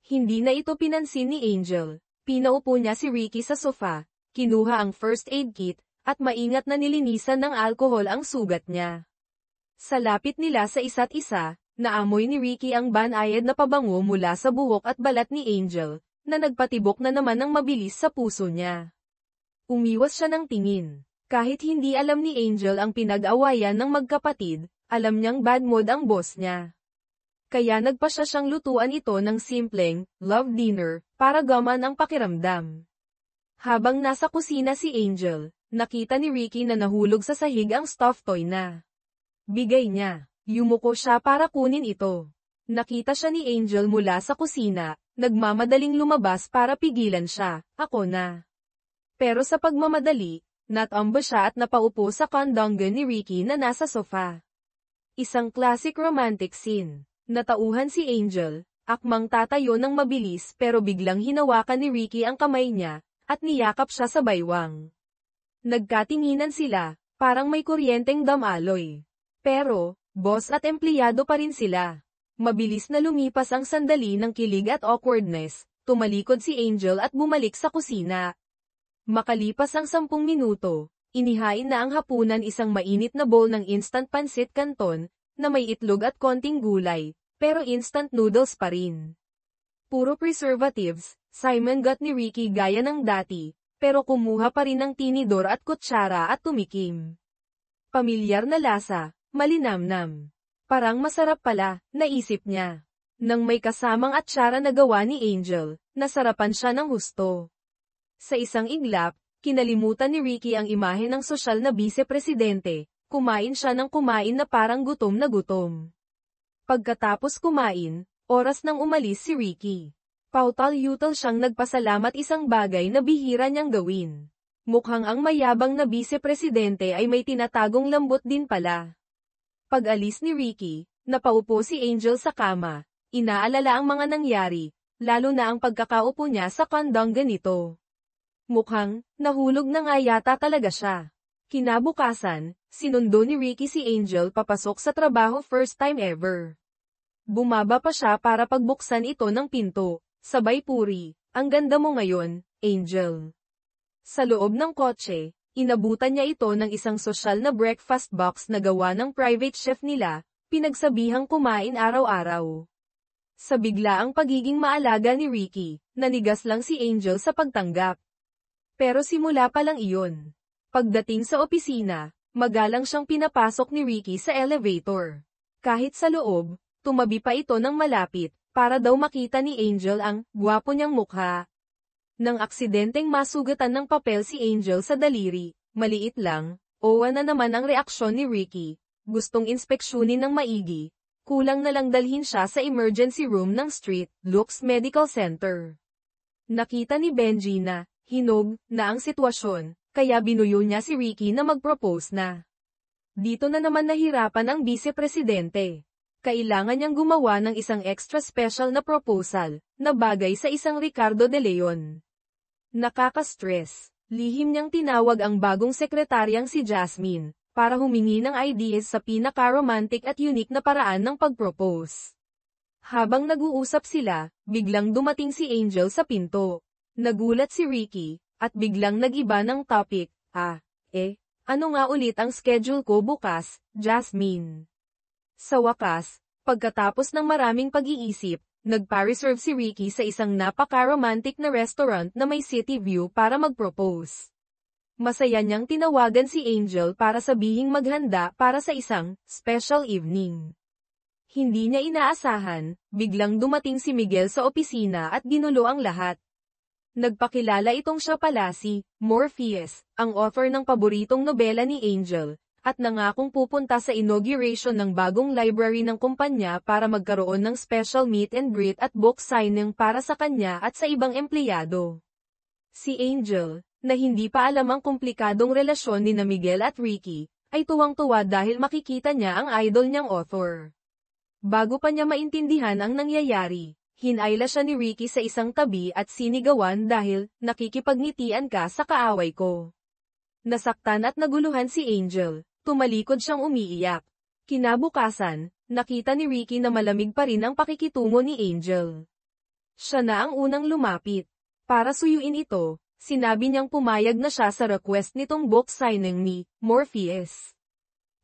Hindi na ito pinansin ni Angel. Pinaupo niya si Ricky sa sofa, kinuha ang first aid kit, at maingat na nilinisan ng alkohol ang sugat niya. Sa lapit nila sa isa't isa, naamoy ni Ricky ang banayad na pabango mula sa buhok at balat ni Angel, na nagpatibok na naman ng mabilis sa puso niya. Umiwas siya ng tingin. Kahit hindi alam ni Angel ang pinag-awayan ng magkapatid, alam niyang bad mood ang boss niya. Kaya nagpasya siyang lutuan ito ng simpleng, love dinner, para gaman ang pakiramdam. Habang nasa kusina si Angel, nakita ni Ricky na nahulog sa sahig ang stuffed toy na. Bigay niya. Yumuko siya para kunin ito. Nakita siya ni Angel mula sa kusina, nagmamadaling lumabas para pigilan siya, ako na. Pero sa pagmamadali, natambo siya at napaupo sa kondongan ni Ricky na nasa sofa. Isang classic romantic scene. Natauhan si Angel, Akmang tatayo ng mabilis pero biglang hinawakan ni Ricky ang kamay niya, at niyakap siya sa baywang. Nagkatinginan sila, parang may kuryenteng damaloy. Pero, boss at empleyado pa rin sila. Mabilis na lumipas ang sandali ng kilig at awkwardness, tumalikod si Angel at bumalik sa kusina. Makalipas ang 10 minuto, inihain na ang hapunan isang mainit na bowl ng instant pancit canton, na may itlog at konting gulay, pero instant noodles pa rin. Puro preservatives, Simon got ni Ricky gaya ng dati, pero kumuha pa rin ng tinidor at kutsara at tumikim. Pamilyar na lasa, malinamnam. Parang masarap pala, naisip niya. Nang may kasamang atsara na gawa ni Angel, nasarapan siya ng husto. Sa isang iglap, kinalimutan ni Ricky ang imahe ng sosyal na bise-presidente, kumain siya ng kumain na parang gutom na gutom. Pagkatapos kumain, oras nang umalis si Ricky. Pautal-yutal siyang nagpasalamat isang bagay na bihira niyang gawin. Mukhang ang mayabang na bise-presidente ay may tinatagong lambot din pala. Pag-alis ni Ricky, napaupo si Angel sa kama, inaalala ang mga nangyari, lalo na ang pagkakaupo niya sa kandang ganito. Mukhang, nahulog na nga yata talaga siya. Kinabukasan, sinundo ni Ricky si Angel papasok sa trabaho first time ever. Bumaba pa siya para pagbuksan ito ng pinto. Sabay puri, ang ganda mo ngayon, Angel. Sa loob ng kotse, inabutan niya ito ng isang sosyal na breakfast box na gawa ng private chef nila, pinagsabihang kumain araw-araw. Sa biglaang pagiging maalaga ni Ricky, nanigas lang si Angel sa pagtanggap. Pero simula pa lang iyon. Pagdating sa opisina, magalang siyang pinapasok ni Ricky sa elevator. Kahit sa loob, tumabi pa ito ng malapit, para daw makita ni Angel ang gwapo niyang mukha. Nang aksidenteng masugatan ng papel si Angel sa daliri, maliit lang, owa na naman ang reaksyon ni Ricky, gustong inspeksyonin ng maigi, kulang na lang dalhin siya sa emergency room ng Street Lux Medical Center. Nakita ni Benji na, hinog, na ang sitwasyon, kaya binuyo niya si Ricky na mag-propose na. Dito na naman nahirapan ang bise-presidente. Kailangan niyang gumawa ng isang extra special na proposal, na bagay sa isang Ricardo de Leon. Nakaka-stress. Lihim niyang tinawag ang bagong sekretaryang si Jasmine, para humingi ng ideas sa pinaka-romantic at unique na paraan ng pag-propose. Habang nag-uusap sila, biglang dumating si Angel sa pinto. Nagulat si Ricky, at biglang nag-iba ng topic. Ano nga ulit ang schedule ko bukas, Jasmine? Sa wakas, pagkatapos ng maraming pag-iisip, nagpa-reserve si Ricky sa isang napaka-romantic na restaurant na may city view para mag-propose. Masaya niyang tinawagan si Angel para sabihing maghanda para sa isang special evening. Hindi niya inaasahan, biglang dumating si Miguel sa opisina at ginulo ang lahat. Nagpakilala itong siya pala si Morpheus, ang author ng paboritong nobela ni Angel, at nangakong pupunta sa inauguration ng bagong library ng kumpanya para magkaroon ng special meet and greet at book signing para sa kanya at sa ibang empleyado. Si Angel, na hindi pa alam ang komplikadong relasyon ni Miguel at Ricky, ay tuwang-tuwa dahil makikita niya ang idol niyang author. Bago pa niya maintindihan ang nangyayari, hinayla siya ni Ricky sa isang tabi at sinigawan dahil, nakikipagnitian ka sa kaaway ko. Nasaktan at naguluhan si Angel. Tumalikod siyang umiiyak. Kinabukasan, nakita ni Ricky na malamig pa rin ang pakikitungo ni Angel. Siya na ang unang lumapit. Para suyuin ito, sinabi niyang pumayag na siya sa request nitong book signing ni Morpheus.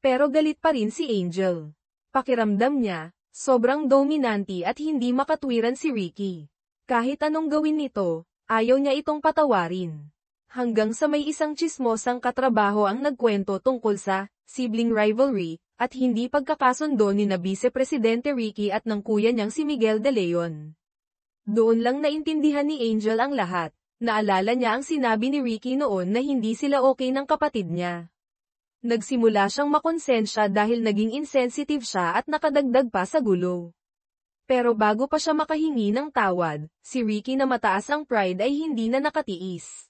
Pero galit pa rin si Angel. Pakiramdam niya, sobrang dominante at hindi makatwiran si Ricky. Kahit anong gawin nito, ayaw niya itong patawarin. Hanggang sa may isang tsismosang katrabaho ang nagkwento tungkol sa sibling rivalry, at hindi pagkakasundo ni na Vice-Presidente Ricky at ng kuya niyang si Miguel de Leon. Doon lang naintindihan ni Angel ang lahat. Naalala niya ang sinabi ni Ricky noon na hindi sila okay ng kapatid niya. Nagsimula siyang makonsensya dahil naging insensitive siya at nakadagdag pa sa gulo. Pero bago pa siya makahingi ng tawad, si Ricky na mataas ang pride ay hindi na nakatiis.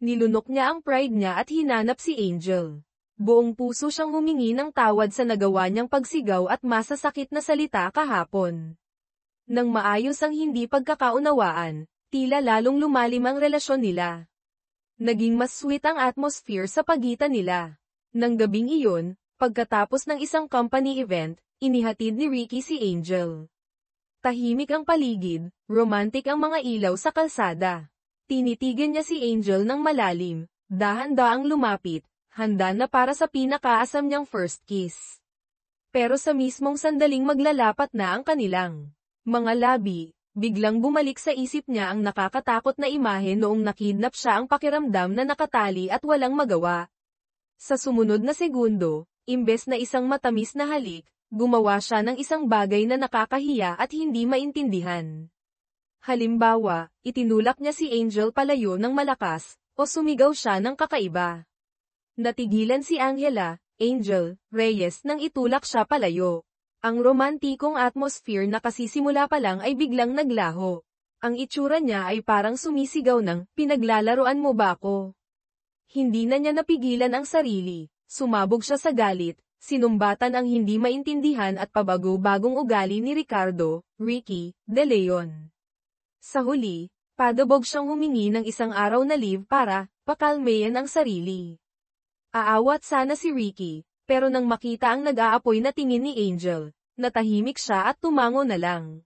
Nilunok niya ang pride niya at hinanap si Angel. Buong puso siyang humingi ng tawad sa nagawa niyang pagsigaw at masasakit na salita kahapon. Nang maayos ang hindi pagkakaunawaan, tila lalong lumalim ang relasyon nila. Naging mas sweet ang atmosphere sa pagitan nila. Nang gabing iyon, pagkatapos ng isang company event, inihatid ni Ricky si Angel. Tahimik ang paligid, romantic ang mga ilaw sa kalsada. Tinitigan niya si Angel ng malalim, dahan-daang lumapit, handa na para sa pinakaasam niyang first kiss. Pero sa mismong sandaling maglalapat na ang kanilang mga labi, biglang bumalik sa isip niya ang nakakatakot na imahe noong nakidnap siya, ang pakiramdam na nakatali at walang magawa. Sa sumunod na segundo, imbes na isang matamis na halik, gumawa siya ng isang bagay na nakakahiya at hindi maintindihan. Halimbawa, itinulak niya si Angel palayo ng malakas, o sumigaw siya ng kakaiba. Natigilan si Angel Reyes nang itulak siya palayo. Ang romantikong atmosphere na kasisimula pa lang ay biglang naglaho. Ang itsura niya ay parang sumisigaw ng, "Pinaglalaroan mo ba ako?" Hindi na niya napigilan ang sarili, sumabog siya sa galit, sinumbatan ang hindi maintindihan at pabago-bagong ugali ni Ricky De Leon. Sa huli, padabog siyang humingi ng isang araw na leave para pakalmayan ang sarili. Aawat sana si Ricky, pero nang makita ang nag-aapoy na tingin ni Angel, natahimik siya at tumango na lang.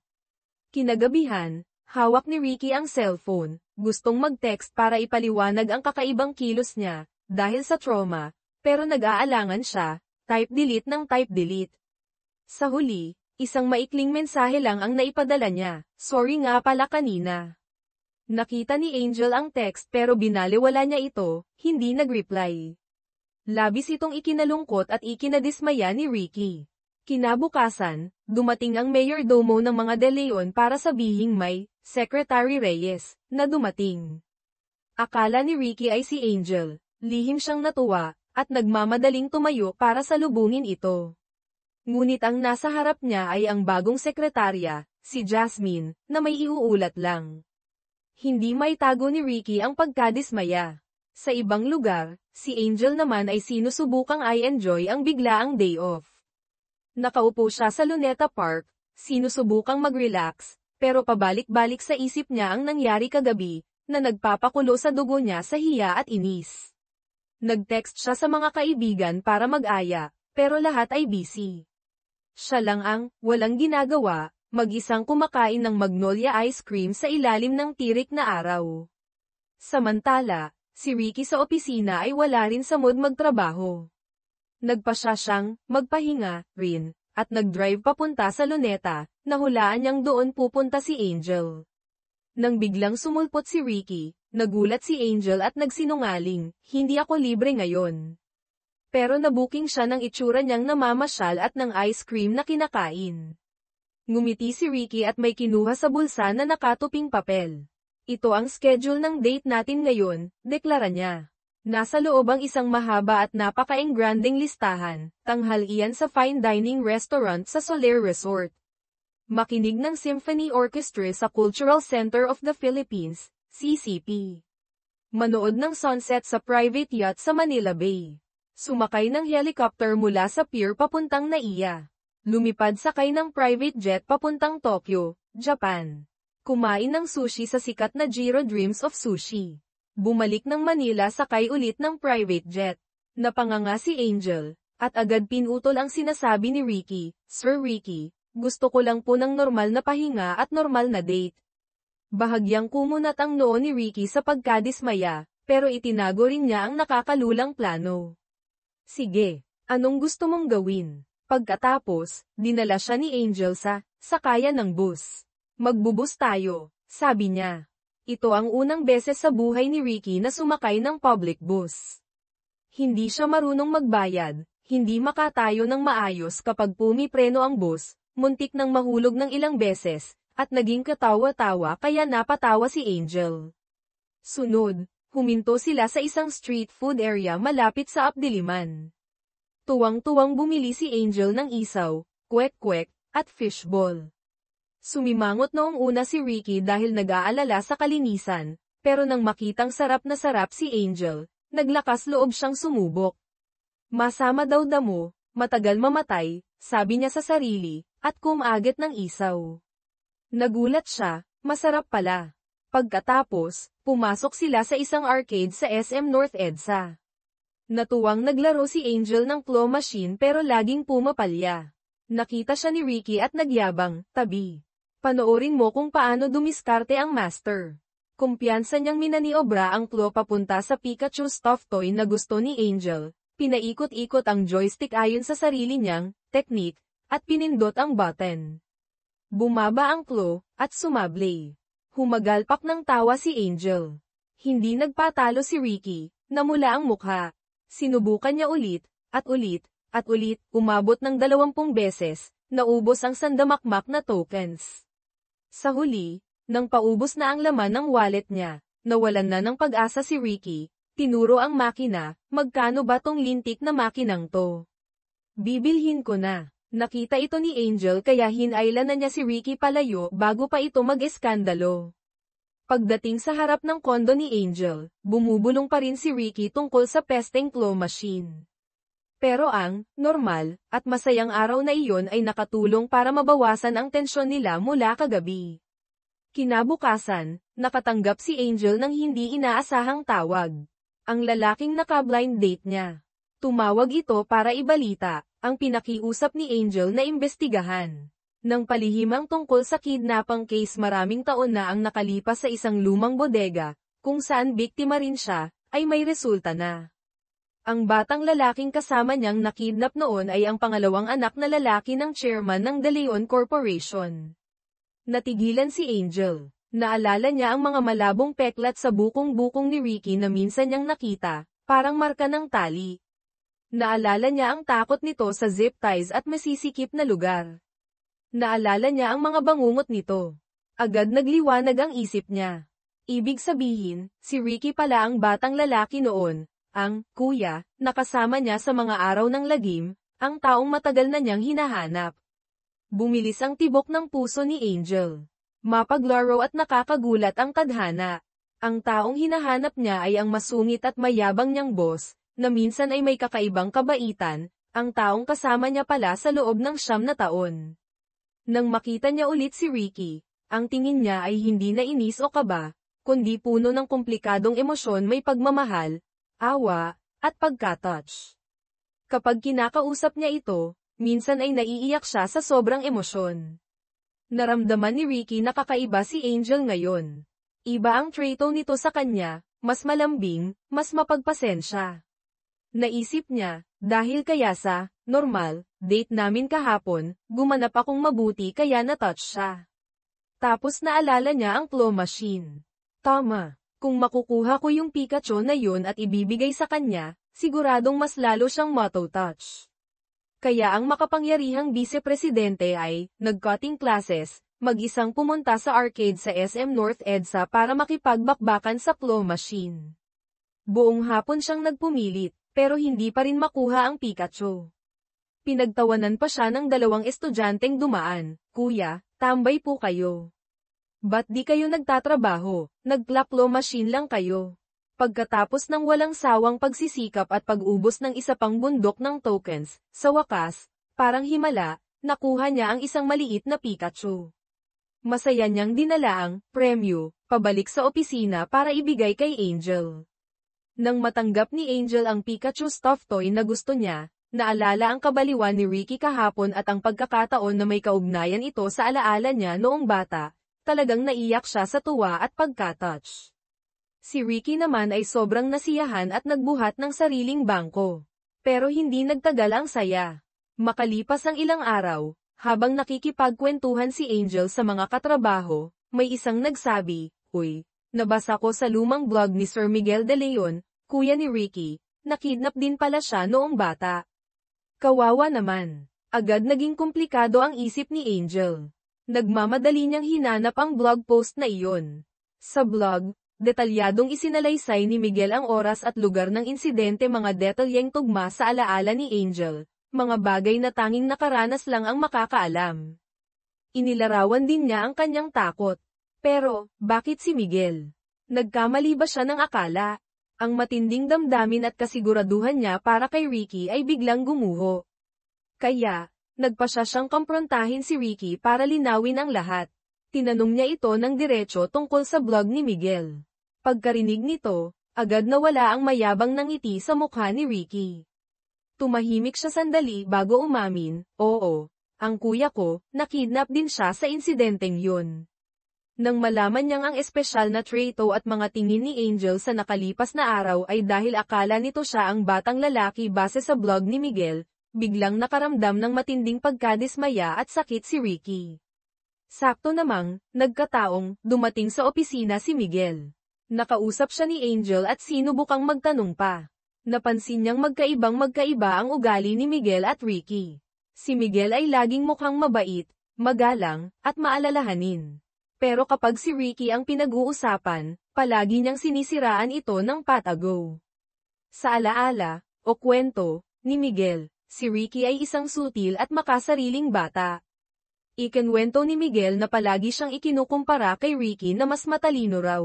Kinagabihan, hawak ni Ricky ang cellphone, gustong mag-text para ipaliwanag ang kakaibang kilos niya, dahil sa trauma, pero nag-aalangan siya, type delete. Sa huli, isang maikling mensahe lang ang naipadala niya, "Sorry nga pala kanina." Nakita ni Angel ang text pero binaliwala niya ito, hindi nag-reply. Labis itong ikinalungkot at ikinadismaya ni Ricky. Kinabukasan, dumating ang mayordomo ng mga De Leon para sabihing may Secretary Reyes na dumating. Akala ni Ricky ay si Angel, lihim siyang natuwa, at nagmamadaling tumayo para salubungin ito. Ngunit ang nasa harap niya ay ang bagong sekretarya, si Jasmine, na may iuulat lang. Hindi may tago ni Ricky ang pagkadismaya. Sa ibang lugar, si Angel naman ay sinusubukang i-enjoy ang biglaang day off. Nakaupo siya sa Luneta Park, sinusubukang mag-relax, pero pabalik-balik sa isip niya ang nangyari kagabi, na nagpapakulo sa dugo niya sa hiya at inis. Nag-text siya sa mga kaibigan para mag-aya, pero lahat ay busy. Siya lang ang walang ginagawa, mag-isang kumakain ng Magnolia ice cream sa ilalim ng tirik na araw. Samantala, si Ricky sa opisina ay wala rin sa mood magtrabaho. Nagpasya siyang magpahinga rin, at nag-drive papunta sa Luneta, nahulaan niyang doon pupunta si Angel. Nang biglang sumulpot si Ricky, nagulat si Angel at nagsinungaling, "Hindi ako libre ngayon." Pero nabuking siya ng itsura niyang namamasyal at ng ice cream na kinakain. Ngumiti si Ricky at may kinuha sa bulsa na nakatuping papel. "Ito ang schedule ng date natin ngayon," deklara niya. Nasa loob ang isang mahaba at napaka-engranding listahan, tanghalian sa fine dining restaurant sa Soler Resort. Makinig ng Symphony Orchestra sa Cultural Center of the Philippines, CCP. Manood ng sunset sa private yacht sa Manila Bay. Sumakay ng helicopter mula sa pier papuntang Naiya. Lumipad sakay ng private jet papuntang Tokyo, Japan. Kumain ng sushi sa sikat na Jiro Dreams of Sushi. Bumalik ng Manila sakay ulit ng private jet. Napanganga si Angel, at agad pinutol ang sinasabi ni Ricky, "Sir Ricky, gusto ko lang po ng normal na pahinga at normal na date." Bahagyang kumunat ang noo ni Ricky sa pagkadismaya, pero itinago rin niya ang nakakalulang plano. "Sige, anong gusto mong gawin?" Pagkatapos, dinala siya ni Angel sa sakayan ng bus. "Magbubus tayo," sabi niya. Ito ang unang beses sa buhay ni Ricky na sumakay ng public bus. Hindi siya marunong magbayad, hindi makatayo ng maayos kapag pumipreno ang bus, muntik nang mahulog ng ilang beses, at naging katawa-tawa kaya napatawa si Angel. Sunod, huminto sila sa isang street food area malapit sa Apdiliman. Tuwang-tuwang bumili si Angel ng isaw, kwek-kwek, at fishball. Sumimangot noong una si Ricky dahil nag-aalala sa kalinisan, pero nang makitang sarap na sarap si Angel, naglakas loob siyang sumubok. Masama daw damo, matagal mamatay, sabi niya sa sarili, at kumagit ng isaw. Nagulat siya, masarap pala. Pagkatapos, pumasok sila sa isang arcade sa SM North EDSA. Natuwang naglaro si Angel ng claw machine pero laging pumapalya. Nakita siya ni Ricky at nagyabang, tabi. Panoorin mo kung paano dumiskarte ang master. Kumpiyansa niyang minaniobra ang claw papunta sa Pikachu stuffed toy na gusto ni Angel. Pinaikot-ikot ang joystick ayon sa sarili niyang technique, at pinindot ang button. Bumaba ang claw, at sumablay. Humagalpak ng tawa si Angel. Hindi nagpatalo si Ricky, namula ang mukha. Sinubukan niya ulit, at ulit, at ulit, umabot ng 20 beses, naubos ang sandamakmak na tokens. Sa huli, nang paubos na ang laman ng wallet niya, nawalan na ng pag-asa si Ricky, tinuro ang makina, magkano ba tong lintik na makinang to? Bibilhin ko na. Nakita ito ni Angel kaya hinailan na niya si Ricky palayo bago pa ito mag-eskandalo. Pagdating sa harap ng kondo ni Angel, bumubulong pa rin si Ricky tungkol sa pesteng claw machine. Pero ang normal at masayang araw na iyon ay nakatulong para mabawasan ang tensyon nila mula kagabi. Kinabukasan, nakatanggap si Angel ng hindi inaasahang tawag. Ang lalaking naka-blind date niya. Tumawag ito para ibalita ang pinakiusap ni Angel na imbestigahan. Nang palihimang tungkol sa kidnapang case maraming taon na ang nakalipas sa isang lumang bodega, kung saan biktima rin siya, ay may resulta na. Ang batang lalaking kasama niyang nakidnap noon ay ang pangalawang anak na lalaki ng chairman ng De Leon Corporation. Natigilan si Angel. Naalala niya ang mga malabong peklat sa bukong-bukong ni Ricky na minsan niyang nakita, parang marka ng tali. Naalala niya ang takot nito sa zip ties at masisikip na lugar. Naalala niya ang mga bangungot nito. Agad nagliwanag ang isip niya. Ibig sabihin, si Ricky pala ang batang lalaki noon, ang kuya, nakasama niya sa mga araw ng lagim, ang taong matagal na niyang hinahanap. Bumilis ang tibok ng puso ni Angel. Mapaglaro at nakakagulat ang tadhana. Ang taong hinahanap niya ay ang masungit at mayabang niyang boss, na minsan ay may kakaibang kabaitan, ang taong kasama niya pala sa loob ng 9 na taon. Nang makita niya ulit si Ricky, ang tingin niya ay hindi na inis o kaba, kundi puno ng komplikadong emosyon may pagmamahal, awa, at pagka-touch. Kapag kinakausap niya ito, minsan ay naiiyak siya sa sobrang emosyon. Naramdaman ni Ricky na kakaiba si Angel ngayon. Iba ang trato nito sa kanya, mas malambing, mas mapagpasensya. Naisip niya, dahil kaya sa normal date namin kahapon, gumanap akong mabuti kaya na-touch siya. Tapos naalala niya ang claw machine. Tama, kung makukuha ko yung Pikachu na yun at ibibigay sa kanya, siguradong mas lalo siyang mato-touch. Kaya ang makapangyarihang vice-presidente ay nag-cutting classes, mag-isang pumunta sa arcade sa SM North EDSA para makipagbakbakan sa claw machine. Buong hapon siyang nagpumilit, pero hindi pa rin makuha ang Pikachu. Pinagtawanan pa siya ng 2 estudyanteng dumaan, "Kuya, tambay po kayo. Ba't di kayo nagtatrabaho, nag-claw machine lang kayo?" Pagkatapos ng walang sawang pagsisikap at pag-ubos ng isa pang bundok ng tokens, sa wakas, parang himala, nakuha niya ang isang maliit na Pikachu. Masaya niyang dinala ang premyo pabalik sa opisina para ibigay kay Angel. Nang matanggap ni Angel ang Pikachu stuffed toy na gusto niya, naalala ang kabaliwan ni Ricky kahapon at ang pagkakataon na may kaugnayan ito sa alaala niya noong bata, talagang naiyak siya sa tuwa at pagka-touch. Si Ricky naman ay sobrang nasiyahan at nagbuhat ng sariling bangko. Pero hindi nagtagal ang saya. Makalipas ang ilang araw, habang nakikipagkwentuhan si Angel sa mga katrabaho, may isang nagsabi, "Uy, nabasa ko sa lumang blog ni Sir Miguel de Leon, kuya ni Ricky, nakidnap din pala siya noong bata." Kawawa naman. Agad naging komplikado ang isip ni Angel. Nagmamadali niyang hinanap ang blog post na iyon. Sa blog, detalyadong isinalaysay ni Miguel ang oras at lugar ng insidente, mga detalyeng tugma sa alaala ni Angel, mga bagay na tanging nakaranas lang ang makakaalam. Inilarawan din niya ang kanyang takot. Pero, bakit si Miguel? Nagkamali ba siya ng akala? Ang matinding damdamin at kasiguraduhan niya para kay Ricky ay biglang gumuho. Kaya, nagpasya siyang kumprontahin si Ricky para linawin ang lahat. Tinanong niya ito ng diretso tungkol sa blog ni Miguel. Pagkarinig nito, agad nawala ang mayabang ng ngiti sa mukha ni Ricky. Tumahimik siya sandali bago umamin, oo, ang kuya ko, nakidnap din siya sa insidenteng yun. Nang malaman niyang ang espesyal na traito at mga tingin ni Angel sa nakalipas na araw ay dahil akala nito siya ang batang lalaki base sa blog ni Miguel, biglang nakaramdam ng matinding pagkadismaya at sakit si Ricky. Sakto namang, nagkataong, dumating sa opisina si Miguel. Nakausap siya ni Angel at sinubukang magtanong pa. Napansin niyang magkaiba ang ugali ni Miguel at Ricky. Si Miguel ay laging mukhang mabait, magalang, at maalalahanin. Pero kapag si Ricky ang pinag-uusapan, palagi niyang sinisiraan ito ng patago. Sa alaala, o kwento, ni Miguel, si Ricky ay isang sutil at makasariling bata. Ikinwento ni Miguel na palagi siyang ikinukumpara kay Ricky na mas matalino raw.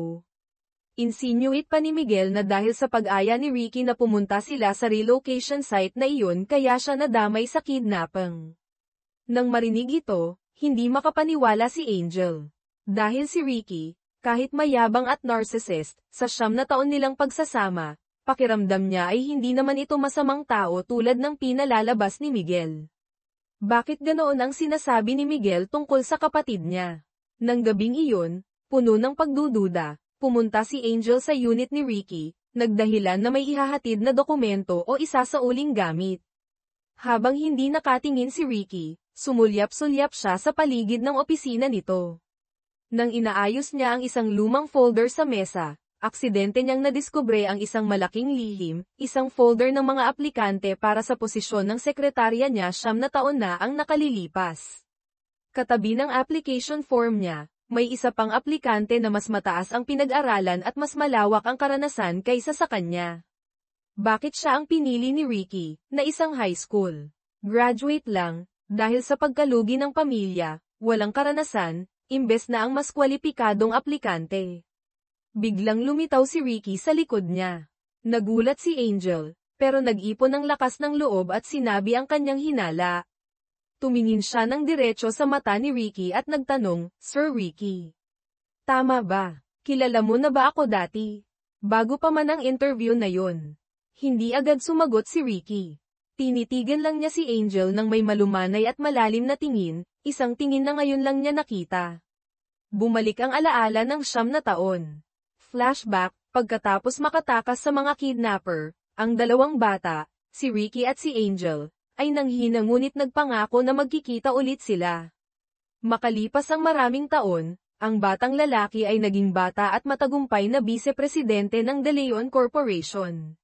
Insinuate pa ni Miguel na dahil sa pag-aya ni Ricky na pumunta sila sa relocation site na iyon kaya siya nadamay sa kidnapping. Nang marinig ito, hindi makapaniwala si Angel. Dahil si Ricky, kahit mayabang at narcissist, sa 9 na taon nilang pagsasama, pakiramdam niya ay hindi naman ito masamang tao tulad ng pinalalabas ni Miguel. Bakit ganoon ang sinasabi ni Miguel tungkol sa kapatid niya? Nang gabing iyon, puno ng pagdududa, pumunta si Angel sa unit ni Ricky, nagdahilan na may ihahatid na dokumento o isasauling gamit. Habang hindi nakatingin si Ricky, sumulyap-sulyap siya sa paligid ng opisina nito. Nang inaayos niya ang isang lumang folder sa mesa, aksidente niyang nadiskubre ang isang malaking lihim, isang folder ng mga aplikante para sa posisyon ng sekretarya niya 9 na taon na ang nakalilipas. Katabi ng application form niya, may isa pang aplikante na mas mataas ang pinag-aralan at mas malawak ang karanasan kaysa sa kanya. Bakit siya ang pinili ni Ricky, na isang high school graduate lang, dahil sa pagkalugi ng pamilya, walang karanasan, imbes na ang mas kwalipikadong aplikante? Biglang lumitaw si Ricky sa likod niya. Nagulat si Angel, pero nag-ipon ng lakas ng loob at sinabi ang kanyang hinala. Tumingin siya ng diretso sa mata ni Ricky at nagtanong, Sir Ricky, tama ba? Kilala mo na ba ako dati? Bago pa man ang interview na yon. Hindi agad sumagot si Ricky. Tinitigan lang niya si Angel ng may malumanay at malalim na tingin, isang tingin na ngayon lang niya nakita. Bumalik ang alaala ng 9 na taon. Flashback, pagkatapos makatakas sa mga kidnapper, ang dalawang bata, si Ricky at si Angel, ay nanghina ngunit nagpangako na magkikita ulit sila. Makalipas ang maraming taon, ang batang lalaki ay naging bata at matagumpay na vice-presidente ng De Leon Corporation.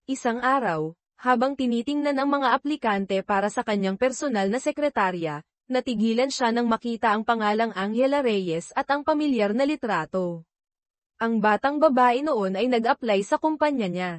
Isang araw, habang tinitingnan ang mga aplikante para sa kanyang personal na sekretarya, natigilan siya nang makita ang pangalang Angela Reyes at ang pamilyar na litrato. Ang batang babae noon ay nag-apply sa kumpanya niya.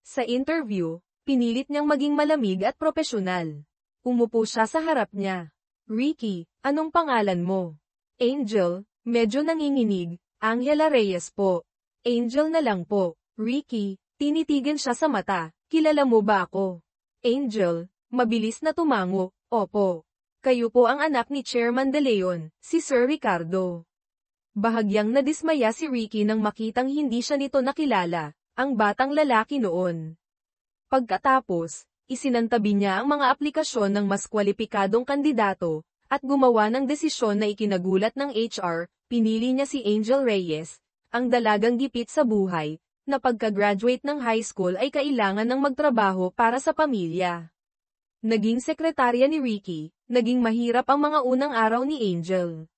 Sa interview, pinilit niyang maging malamig at propesyonal. Umupo siya sa harap niya. Ricky, anong pangalan mo? Angel, medyo nanginginig, Angela Reyes po. Angel na lang po. Ricky, tinitigan siya sa mata, kilala mo ba ako? Angel, mabilis na tumango, opo. Kayo po ang anak ni Chairman De Leon, si Sir Ricardo. Bahagyang nadismaya si Ricky nang makitang hindi siya nito nakilala, ang batang lalaki noon. Pagkatapos, isinantabi niya ang mga aplikasyon ng mas kwalipikadong kandidato, at gumawa ng desisyon na ikinagulat ng HR, pinili niya si Angel Reyes, ang dalagang gipit sa buhay, na pagka-graduate ng high school ay kailangan ng magtrabaho para sa pamilya. Naging sekretarya ni Ricky, naging mahirap ang mga unang araw ni Angel.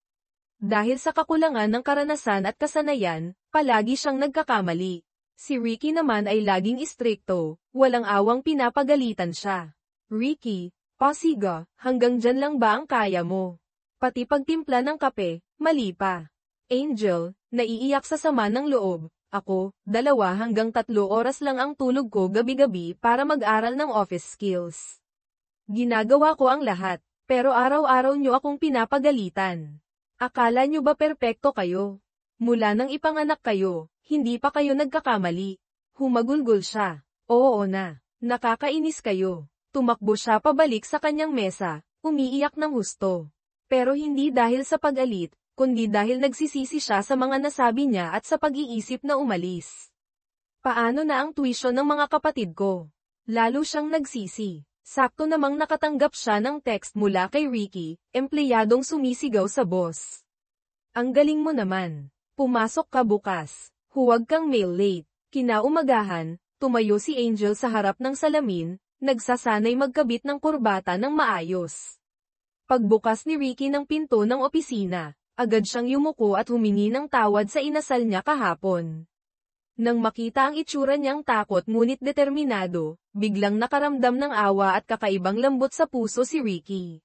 Dahil sa kakulangan ng karanasan at kasanayan, palagi siyang nagkakamali. Si Ricky naman ay laging istrikto, walang awang pinapagalitan siya. Ricky, pasiga, hanggang dyan lang ba ang kaya mo? Pati pagtimpla ng kape, mali pa. Angel, naiiyak sa sama ng loob. Ako, 2 hanggang 3 oras lang ang tulog ko gabi-gabi para mag-aral ng office skills. Ginagawa ko ang lahat, pero araw-araw nyo akong pinapagalitan. Akala nyo ba perpekto kayo? Mula nang ipanganak kayo, hindi pa kayo nagkakamali. Humagulgol siya. Oo na. Nakakainis kayo. Tumakbo siya pabalik sa kanyang mesa, umiiyak ng husto. Pero hindi dahil sa pag-alit, kundi dahil nagsisisi siya sa mga nasabi niya at sa pag-iisip na umalis. Paano na ang tuition ng mga kapatid ko? Lalo siyang nagsisi. Sakto namang nakatanggap siya ng text mula kay Ricky, empleyadong sumisigaw sa boss. Ang galing mo naman. Pumasok ka bukas. Huwag kang mail late. Kinaumagahan, tumayo si Angel sa harap ng salamin, nagsasanay magkabit ng kurbata ng maayos. Pagbukas ni Ricky ng pinto ng opisina, agad siyang yumuko at humingi ng tawad sa inasal niya kahapon. Nang makita ang itsura niyang takot ngunit determinado, biglang nakaramdam ng awa at kakaibang lambot sa puso si Ricky.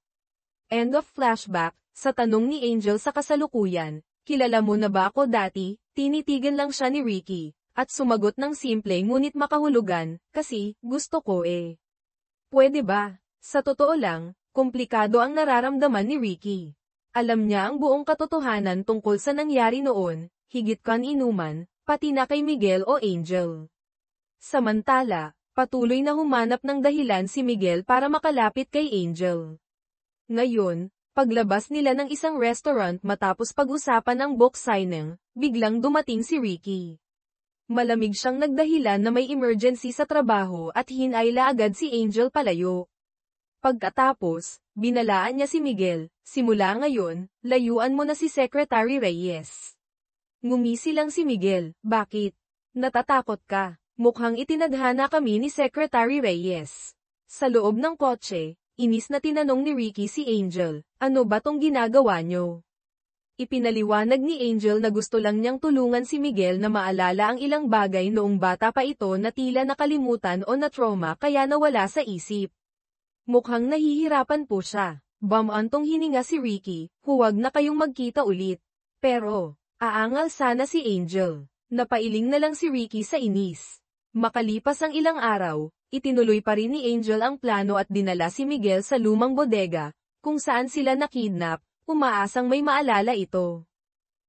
End of flashback. Sa tanong ni Angel sa kasalukuyan, kilala mo na ba ako dati? Tinitigan lang siya ni Ricky, at sumagot ng simple ngunit makahulugan, kasi, gusto ko eh. Pwede ba? Sa totoo lang, komplikado ang nararamdaman ni Ricky. Alam niya ang buong katotohanan tungkol sa nangyari noon, higit kan inuman, pati na kay Miguel o Angel. Samantala, patuloy na humanap ng dahilan si Miguel para makalapit kay Angel. Ngayon, paglabas nila ng isang restaurant matapos pag-usapan ang book signing, biglang dumating si Ricky. Malamig siyang nagdahilan na may emergency sa trabaho at hinayla agad si Angel palayo. Pagkatapos, binalaan niya si Miguel, simula ngayon, layuan mo na si Secretary Reyes. Ngumisi lang si Miguel, bakit? Natatakot ka? Mukhang itinadhana kami ni Secretary Reyes. Sa loob ng kotse, inis na tinanong ni Ricky si Angel, ano ba tong ginagawa niyo? Ipinaliwanag ni Angel na gusto lang niyang tulungan si Miguel na maalala ang ilang bagay noong bata pa ito na tila nakalimutan o na-trauma kaya nawala sa isip. Mukhang nahihirapan po siya. Bamantong hininga si Ricky, huwag na kayong magkita ulit. Pero, aangal sana si Angel. Napailing na lang si Ricky sa inis. Makalipas ang ilang araw, itinuloy pa rin ni Angel ang plano at dinala si Miguel sa lumang bodega, kung saan sila nakidnap, umaasang may maalala ito.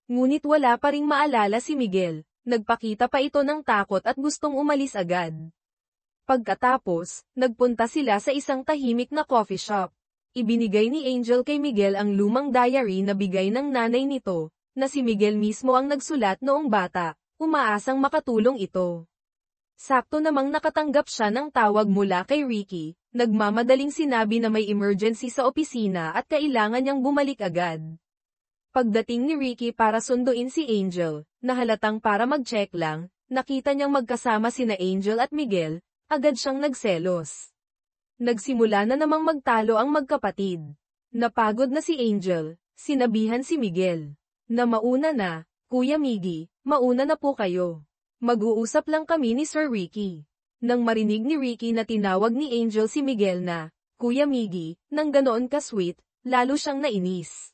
Ngunit wala pa ring maalala si Miguel, nagpakita pa ito ng takot at gustong umalis agad. Pagkatapos, nagpunta sila sa isang tahimik na coffee shop. Ibinigay ni Angel kay Miguel ang lumang diary na bigay ng nanay nito, na si Miguel mismo ang nagsulat noong bata, umaasang makatulong ito. Sakto namang nakatanggap siya ng tawag mula kay Ricky, nagmamadaling sinabi na may emergency sa opisina at kailangan niyang bumalik agad. Pagdating ni Ricky para sunduin si Angel, na halatang para mag-check lang, nakita niyang magkasama sina Angel at Miguel, agad siyang nagselos. Nagsimula na namang magtalo ang magkapatid. Napagod na si Angel, sinabihan si Miguel, na mauna na, Kuya Miggy, mauna na po kayo. Mag-uusap lang kami ni Sir Ricky. Nang marinig ni Ricky na tinawag ni Angel si Miguel na, Kuya Miggy, nang ganoon ka-sweet, lalo siyang nainis.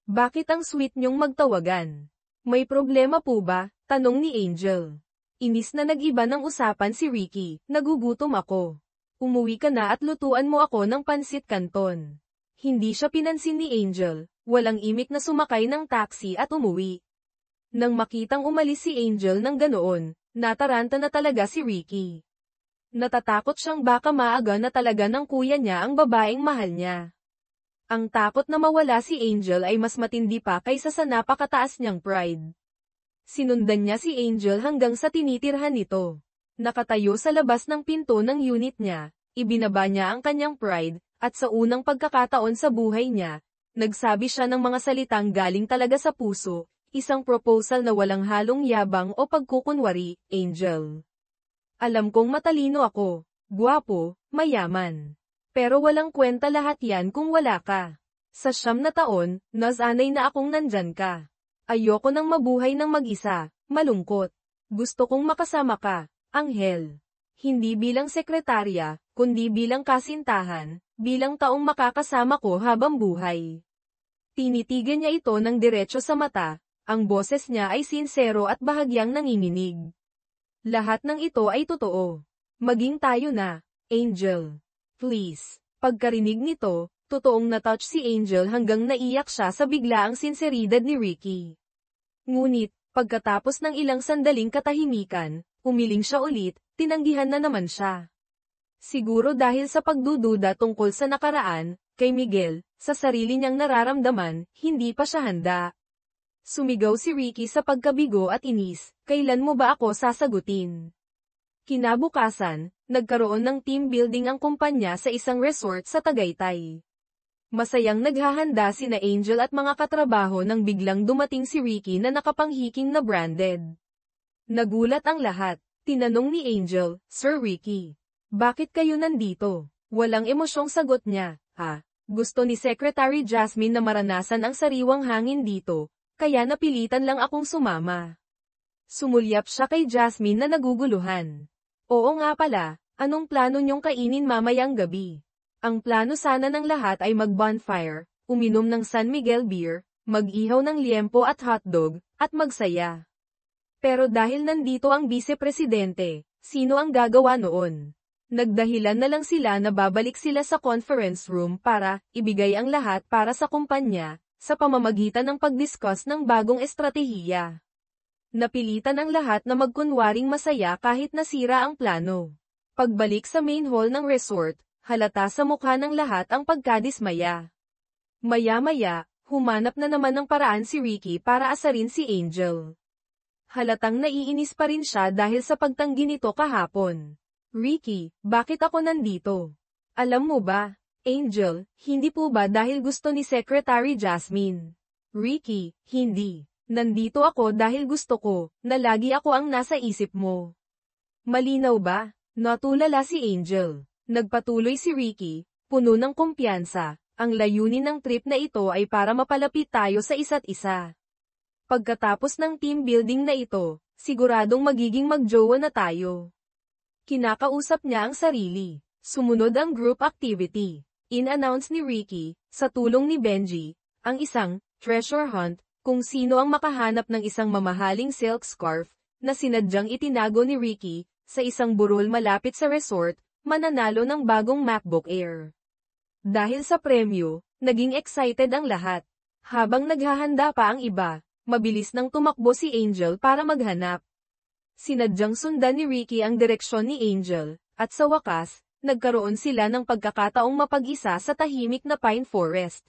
Bakit ang sweet niyong magtawagan? May problema po ba? Tanong ni Angel. Inis na nag-iba ng usapan si Ricky, nagugutom ako. Umuwi ka na at lutuan mo ako ng pansit canton. Hindi siya pinansin ni Angel, walang imik na sumakay ng taxi at umuwi. Nang makitang umalis si Angel ng ganoon, nataranta na talaga si Ricky. Natatakot siyang baka maaga na talaga ng kuya niya ang babaeng mahal niya. Ang takot na mawala si Angel ay mas matindi pa kaysa sa napakataas niyang pride. Sinundan niya si Angel hanggang sa tinitirhan nito. Nakatayo sa labas ng pinto ng unit niya, ibinaba niya ang kanyang pride, at sa unang pagkakataon sa buhay niya, nagsabi siya ng mga salitang galing talaga sa puso. Isang proposal na walang halong yabang o pagkukunwari, Angel. Alam kong matalino ako, gwapo, mayaman. Pero walang kwenta lahat yan kung wala ka. Sa 9 na taon, nasanay na akong nandyan ka. Ayoko nang mabuhay ng mag-isa, malungkot. Gusto kong makasama ka, Anghel. Hindi bilang sekretarya, kundi bilang kasintahan, bilang taong makakasama ko habang buhay. Tinitigan niya ito ng diretso sa mata. Ang boses niya ay sinsero at bahagyang nanginginig. Lahat ng ito ay totoo. Maging tayo na, Angel. Please. Pagkarinig nito, totoong natouch si Angel hanggang naiyak siya sa biglaang sinseridad ni Ricky. Ngunit, pagkatapos ng ilang sandaling katahimikan, umiling siya ulit, tinanggihan na naman siya. Siguro dahil sa pagdududa tungkol sa nakaraan, kay Miguel, sa sarili niyang nararamdaman, hindi pa siya handa. Sumigaw si Ricky sa pagkabigo at inis, kailan mo ba ako sasagutin? Kinabukasan, nagkaroon ng team building ang kumpanya sa isang resort sa Tagaytay. Masayang naghahanda sina Angel at mga katrabaho nang biglang dumating si Ricky na nakapanghiking na branded. Nagulat ang lahat. Tinanong ni Angel, Sir Ricky, bakit kayo nandito? Walang emosyong sagot niya, gusto ni Secretary Jasmine na maranasan ang sariwang hangin dito, kaya napilitan lang akong sumama. Sumulyap siya kay Jasmine na naguguluhan. Oo nga pala, anong plano niyong kainin mamayang gabi? Ang plano sana ng lahat ay mag-bonfire, uminom ng San Miguel beer, mag-ihaw ng liempo at hotdog, at magsaya. Pero dahil nandito ang vice-presidente, sino ang gagawa noon? Nagdahilan na lang sila na babalik sila sa conference room para ibigay ang lahat para sa kumpanya, sa pamamagitan ng pag-discuss ng bagong estratehiya. Napilitan ang lahat na magkunwaring masaya kahit nasira ang plano. Pagbalik sa main hall ng resort, halata sa mukha ng lahat ang pagkadismaya. Maya-maya, humanap na naman ng paraan si Ricky para asarin si Angel. Halatang naiinis pa rin siya dahil sa pagtanggi nito kahapon. Ricky, bakit ako nandito? Alam mo ba, Angel, hindi po ba dahil gusto ni Secretary Jasmine? Ricky, hindi. Nandito ako dahil gusto ko, na lagi ako ang nasa isip mo. Malinaw ba? Natulala si Angel. Nagpatuloy si Ricky, puno ng kumpiyansa. Ang layunin ng trip na ito ay para mapalapit tayo sa isa't isa. Pagkatapos ng team building na ito, siguradong magiging magjowa na tayo. Kinakausap niya ang sarili. Sumunod ang group activity. In-announce ni Ricky, sa tulong ni Benji, ang isang treasure hunt, kung sino ang makahanap ng isang mamahaling silk scarf, na sinadyang itinago ni Ricky, sa isang burol malapit sa resort, mananalo ng bagong MacBook Air. Dahil sa premyo, naging excited ang lahat. Habang naghahanda pa ang iba, mabilis nang tumakbo si Angel para maghanap. Sinadyang sundan ni Ricky ang direksyon ni Angel, at sa wakas, nagkaroon sila ng pagkakataong mapag-isa sa tahimik na pine forest.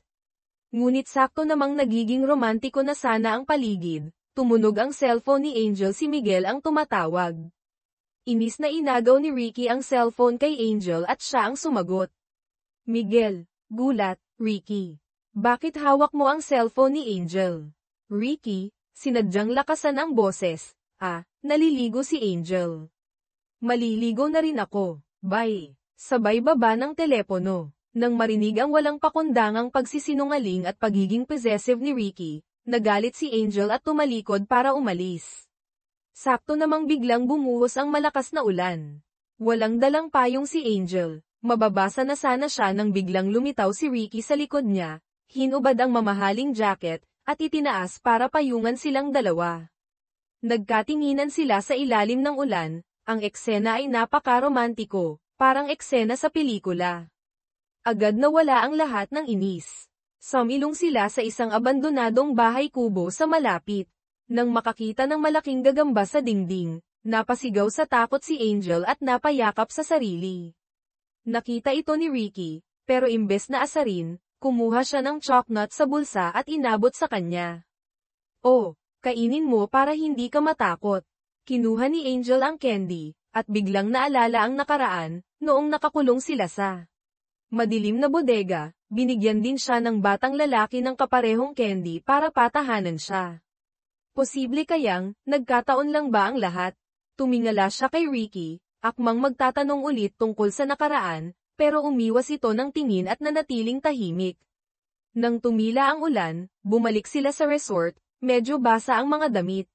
Ngunit sakto namang nagiging romantiko na sana ang paligid, tumunog ang cellphone ni Angel. Si Miguel ang tumatawag. Inis na inagaw ni Ricky ang cellphone kay Angel at siya ang sumagot. Miguel, gulat, Ricky. Bakit hawak mo ang cellphone ni Angel? Ricky, sinadyang lakasan ang boses. Naliligo si Angel. Maliligo na rin ako. Bye. Sabay baba ng telepono. Nang marinig ang walang pakundangang pagsisinungaling at pagiging possessive ni Ricky, nagalit si Angel at tumalikod para umalis. Sakto namang biglang bumuhos ang malakas na ulan. Walang dalang payong si Angel. Mababasa na sana siya nang biglang lumitaw si Ricky sa likod niya, hinubad ang mamahaling jacket, at itinaas para payungan silang dalawa. Nagkatinginan sila sa ilalim ng ulan, ang eksena ay napaka-romantiko, parang eksena sa pelikula. Agad nawala ang lahat ng inis. Sumilong sila sa isang abandonadong bahay kubo sa malapit. Nang makakita ng malaking gagamba sa dingding, napasigaw sa takot si Angel at napayakap sa sarili. Nakita ito ni Ricky, pero imbes na asarin, kumuha siya ng chocolate sa bulsa at inabot sa kanya. Oh, kainin mo para hindi ka matakot. Kinuha ni Angel ang candy, at biglang naalala ang nakaraan, noong nakakulong sila sa madilim na bodega, binigyan din siya ng batang lalaki ng kaparehong candy para patahanan siya. Posible kayang, nagkataon lang ba ang lahat? Tumingala siya kay Ricky, akmang magtatanong ulit tungkol sa nakaraan, pero umiwas ito ng tingin at nanatiling tahimik. Nang tumila ang ulan, bumalik sila sa resort, medyo basa ang mga damit.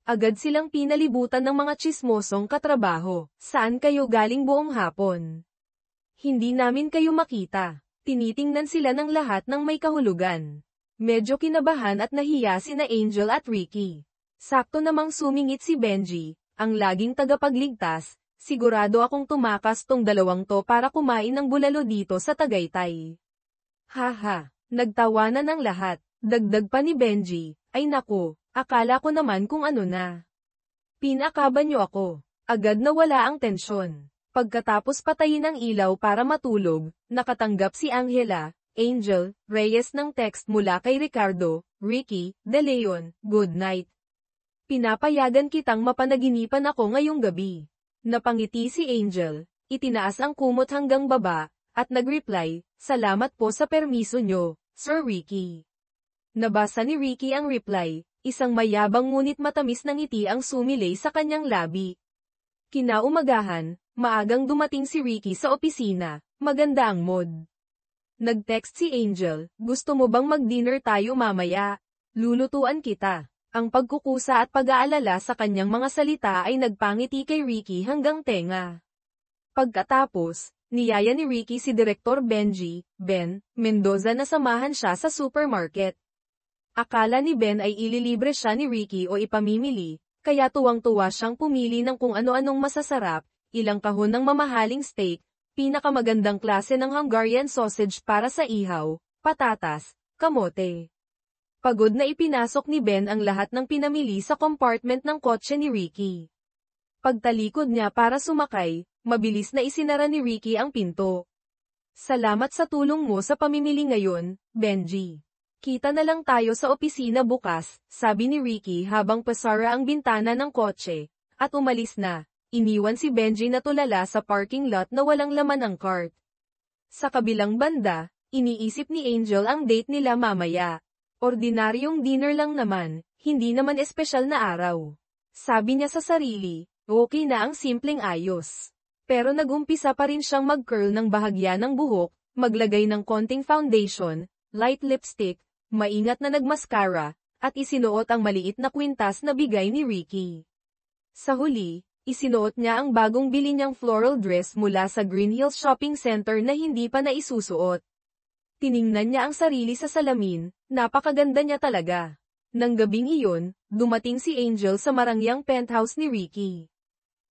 Agad silang pinalibutan ng mga tsismosong katrabaho. Saan kayo galing buong hapon? Hindi namin kayo makita. Tinitingnan sila ng lahat ng may kahulugan. Medyo kinabahan at nahiya sina Angel at Ricky. Sakto namang sumingit si Benji, ang laging tagapagligtas. Sigurado akong tumakas tong dalawang to para kumain ng bulalo dito sa Tagaytay. Haha, nagtawanan ng lahat. Dagdag pa ni Benji, ay naku, akala ko naman kung ano na. Pinakaban niyo ako. Agad nawala ang tensyon. Pagkatapos patayin ang ilaw para matulog, nakatanggap si Angela, Angel, Reyes ng text mula kay Ricardo, Ricky, De Leon, good night. Pinapayagan kitang mapanaginipan ako ngayong gabi. Napangiti si Angel, itinaas ang kumot hanggang baba, at nag-reply, salamat po sa permiso nyo, Sir Ricky. Nabasa ni Ricky ang reply, isang mayabang ngunit matamis na ngiti ang sumilay sa kanyang labi. Kinaumagahan, maagang dumating si Ricky sa opisina, maganda ang mood. Nag-text si Angel, gusto mo bang mag-dinner tayo mamaya? Lulutuan kita. Ang pagkukusa at pag-aalala sa kanyang mga salita ay nagpangiti kay Ricky hanggang tenga. Pagkatapos, niyaya ni Ricky si Direktor Ben Mendoza na samahan siya sa supermarket. Akala ni Ben ay ililibre siya ni Ricky o ipamimili, kaya tuwang-tuwa siyang pumili ng kung ano-anong masasarap, ilang kahon ng mamahaling steak, pinakamagandang klase ng Hungarian sausage para sa ihaw, patatas, kamote. Pagod na ipinasok ni Ben ang lahat ng pinamili sa compartment ng kotse ni Ricky. Pagtalikod niya para sumakay, mabilis na isinara ni Ricky ang pinto. Salamat sa tulong mo sa pamimili ngayon, Benji. Kita na lang tayo sa opisina bukas, sabi ni Ricky habang pasara ang bintana ng kotse, at umalis na. Iniwan si Benji na tulala sa parking lot na walang laman ang cart. Sa kabilang banda, iniisip ni Angel ang date nila mamaya. Ordinaryong dinner lang naman, hindi naman espesyal na araw. Sabi niya sa sarili, okay na ang simpleng ayos. Pero nagumpisa pa rin siyang mag-curl ng bahagya ng buhok, maglagay ng konting foundation, light lipstick, maingat na nagmascara, at isinuot ang maliit na kwintas na bigay ni Ricky. Sa huli, isinuot niya ang bagong bili niyang floral dress mula sa Green Hills Shopping Center na hindi pa naisusuot. Tiningnan niya ang sarili sa salamin, napakaganda niya talaga. Nang gabing iyon, dumating si Angel sa marangyang penthouse ni Ricky.